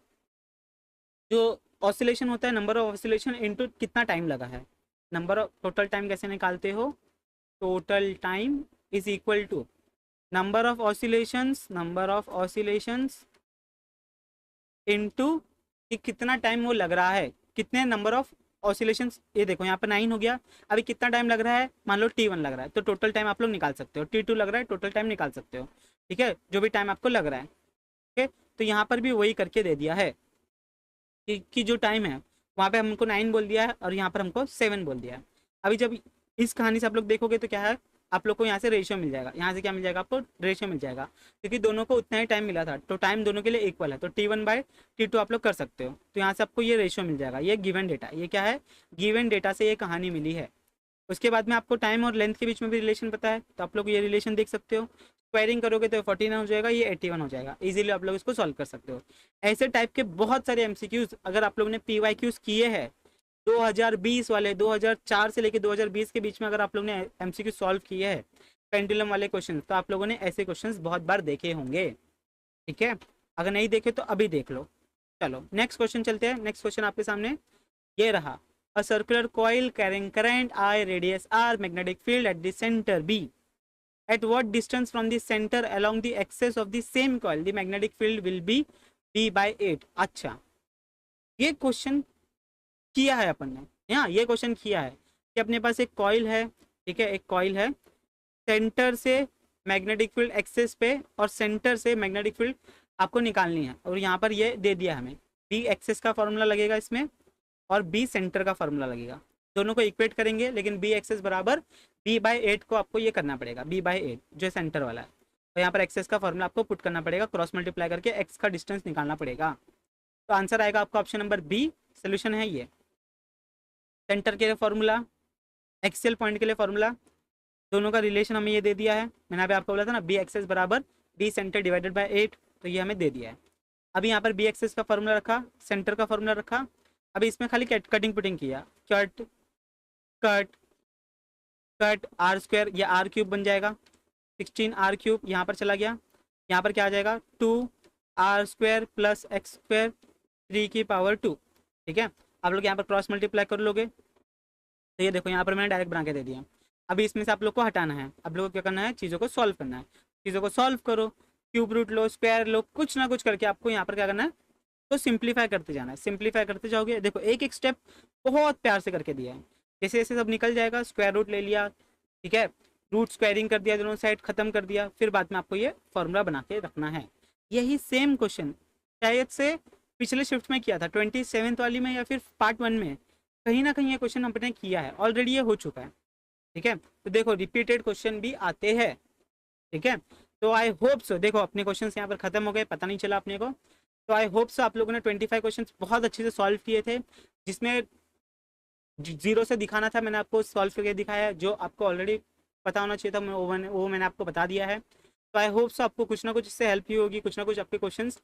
जो ऑसिलेशन होता है, नंबर ऑफ ऑसिलेशन इनटू कितना टाइम लगा है, नंबर ऑफ, टोटल टाइम कैसे निकालते हो? Total time is equal to number of oscillations into कि कितना टाइम वो लग रहा है, कितने नंबर ऑफ ऑसिलेशंस। ये देखो यहाँ पर 9 हो गया। अभी कितना टाइम लग रहा है, मान लो T1 लग रहा है, तो टोटल टाइम आप लोग निकाल सकते हो। T2 लग रहा है, टोटल टाइम निकाल सकते हो, ठीक है, जो भी टाइम आपको लग रहा है, ठीक है। तो यहाँ पर भी वही करके दे दिया है कि जो टाइम है वहाँ पे हमको 9 बोल दिया है और यहाँ पर हमको 7 बोल दिया है। अभी जब इस कहानी से आप लोग देखोगे तो क्या है, आप लोग को यहाँ से रेशियो मिल जाएगा। यहाँ से क्या मिल जाएगा आपको? रेशियो मिल जाएगा, क्योंकि दोनों को उतना ही टाइम मिला था, तो टाइम दोनों के लिए इक्वल है, तो T1 बाय T2 आप लोग कर सकते हो। तो यहाँ से आपको ये रेशियो मिल जाएगा। ये गिवन डेटा, ये क्या है, गिवन डेटा से ये कहानी मिली है। उसके बाद में आपको टाइम और लेंथ के बीच में भी रिलेशन पता है, तो आप लोग ये रिलेशन देख सकते हो। स्क्वायरिंग करोगे तो 49 हो जाएगा, ये 81 हो जाएगा। इजीली आप लोग इसको सॉल्व कर सकते हो। ऐसे टाइप के बहुत सारे एमसीक्यूज अगर आप लोगों ने PYQs किए हैं 2020 वाले, 2004 से लेकर 2020 के बीच में अगर आप लोगों ने एमसीक्यू सॉल्व किए हैं पेंडुलम वाले क्वेश्चन, तो आप लोगों ने ऐसे क्वेश्चन बहुत बार देखे होंगे, ठीक है। अगर नहीं देखे तो अभी देख लो। चलो नेक्स्ट क्वेश्चन चलते हैं। नेक्स्ट क्वेश्चन आपके सामने ये रहा। A circular coil carrying current I, radius R, magnetic field at the center B. At what distance from the center along the axis of the same coil the magnetic field will be B/8? अच्छा, ये question किया है अपन ने। यहाँ ये question किया है कि अपने पास एक कॉइल है, ठीक है, एक कॉइल है, सेंटर से मैग्नेटिक फील्ड एक्सेस पे और सेंटर से मैग्नेटिक फील्ड आपको निकालनी है। और यहाँ पर ये दे दिया हमें, बी एक्सेस का फॉर्मूला लगेगा इसमें और बी सेंटर का फॉर्मूला लगेगा। दोनों को इक्वेट करेंगे, लेकिन बी एक्सेस बराबर B/8 को आपको ये करना पड़ेगा, B/8 जो सेंटर वाला है। तो यहाँ पर एक्सेस का फॉर्मूला आपको पुट करना पड़ेगा, क्रॉस मल्टीप्लाई करके एक्स का डिस्टेंस निकालना पड़ेगा। तो आंसर आएगा आपका ऑप्शन नंबर बी। सोल्यूशन है ये। सेंटर के लिए फॉर्मूला, एक्सेल पॉइंट के लिए फॉर्मूला, दोनों का रिलेशन हमें ये दे दिया है। मैंने अभी आपको बोला था ना, बी एक्सेस बराबर बी सेंटर डिवाइडेड बाय 8, तो ये हमें दे दिया है। अभी यहाँ पर बी एक्सेस का फॉर्मूला रखा, सेंटर का फॉर्मूला रखा। अभी इसमें खाली कटिंग पुटिंग किया, cut cut cut R square, ये R³ बन जाएगा, 16R³ यहाँ पर चला गया। यहाँ पर क्या आ जाएगा, 2R square plus x square 3 की पावर 2, ठीक है। आप लोग यहाँ पर क्रॉस मल्टीप्लाई कर लोगे तो ये देखो यहाँ पर मैंने डायरेक्ट बना के दे दिया। अभी इसमें से आप लोग को हटाना है। आप लोग को क्या करना है, चीज़ों को सॉल्व करना है। चीज़ों को सॉल्व करो, क्यूब रूट लो, स्क्वायर लो, कुछ ना कुछ करके आपको यहाँ पर क्या करना है, तो सिंप्लीफाई करते जाना है। सिंप्लीफाई करते जाओगे, देखो एक एक स्टेप बहुत प्यार से करके दिया है। जैसे जैसे सब निकल जाएगा, स्क्वायर रूट ले लिया, ठीक है, रूट स्क्वायरिंग कर दिया, दोनों साइड खत्म कर दिया, फिर बाद में आपको ये फॉर्मूला बना के रखना है। यही सेम क्वेश्चन शायद से पिछले शिफ्ट में किया था, 27th वाली में या फिर पार्ट 1 में, कहीं ना कहीं ये क्वेश्चन हमने किया है ऑलरेडी, ये हो चुका है, ठीक है। तो देखो रिपीटेड क्वेश्चन भी आते हैं, ठीक है। तो आई होप सो, देखो अपने क्वेश्चन यहाँ पर खत्म हो गए, पता नहीं चला अपने को। तो आई होप सो आप लोगों ने 25 क्वेश्चन बहुत अच्छे से सॉल्व किए थे, जिसमें 0 से दिखाना था मैंने आपको सॉल्व करके दिखाया। जो आपको ऑलरेडी पता होना चाहिए था वो मैंने आपको बता दिया है। तो आई होप सो आपको कुछ ना कुछ इससे हेल्प ही होगी, कुछ ना कुछ आपके क्वेश्चंस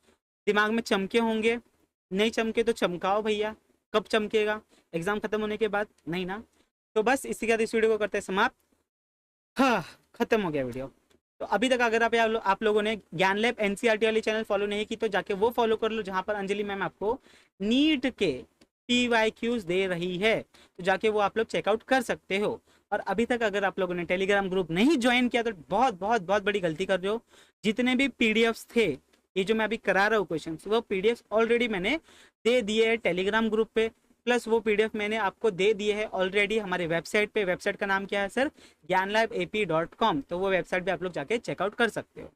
दिमाग में चमके होंगे। नहीं चमके तो चमकाओ भैया, कब चमकेगा, एग्जाम खत्म होने के बाद, नहीं ना। तो बस इसी के साथ इस वीडियो को करते हैं समाप्त। हाँ, खत्म हो गया वीडियो। तो अभी तक अगर आप लोगों ने ज्ञान लैब एनसीईआरटी वाली चैनल फॉलो नहीं की तो जाके वो फॉलो कर लो, जहां पर अंजलि मैम आपको नीट के PYQs दे रही है, तो जाके वो आप लोग चेकआउट कर सकते हो। और अभी तक अगर आप लोगों ने टेलीग्राम ग्रुप नहीं ज्वाइन किया तो बहुत बहुत बहुत बड़ी गलती कर रहे हो। जितने भी पीडीएफ्स थे, ये जो मैं अभी करा रहा हूँ क्वेश्चन, वो पीडीएफ ऑलरेडी मैंने दे दिए है टेलीग्राम ग्रुप पे, प्लस वो पीडीएफ मैंने आपको दे दिए है ऑलरेडी हमारे वेबसाइट पे। वेबसाइट का नाम क्या है सर? ज्ञानलैब AP.com। तो वो वेबसाइट पे आप लोग जाके चेकआउट कर सकते हो।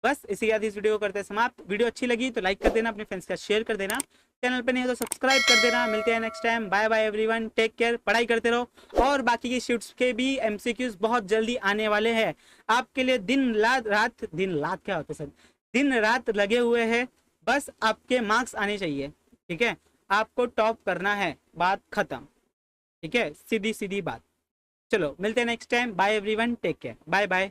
बस इसी के साथ इस वीडियो को करते हैं समाप्त। वीडियो अच्छी लगी तो लाइक कर देना, अपने फ्रेंड्स का शेयर कर देना, चैनल पे नहीं हो तो सब्सक्राइब कर देना। मिलते हैं next time. Bye bye everyone, take care, पढ़ाई करते रहो। और बाकी की शिफ्ट्स के भी MCQs बहुत जल्दी आने वाले हैं आपके लिए। दिन रात क्या होता है सर, दिन रात लगे हुए हैं, बस आपके मार्क्स आने चाहिए, ठीक है? आपको टॉप करना है, बात खत्म, ठीक है? सीधी सीधी बात। चलो मिलते हैं next time. Bye everyone, take care, bye bye.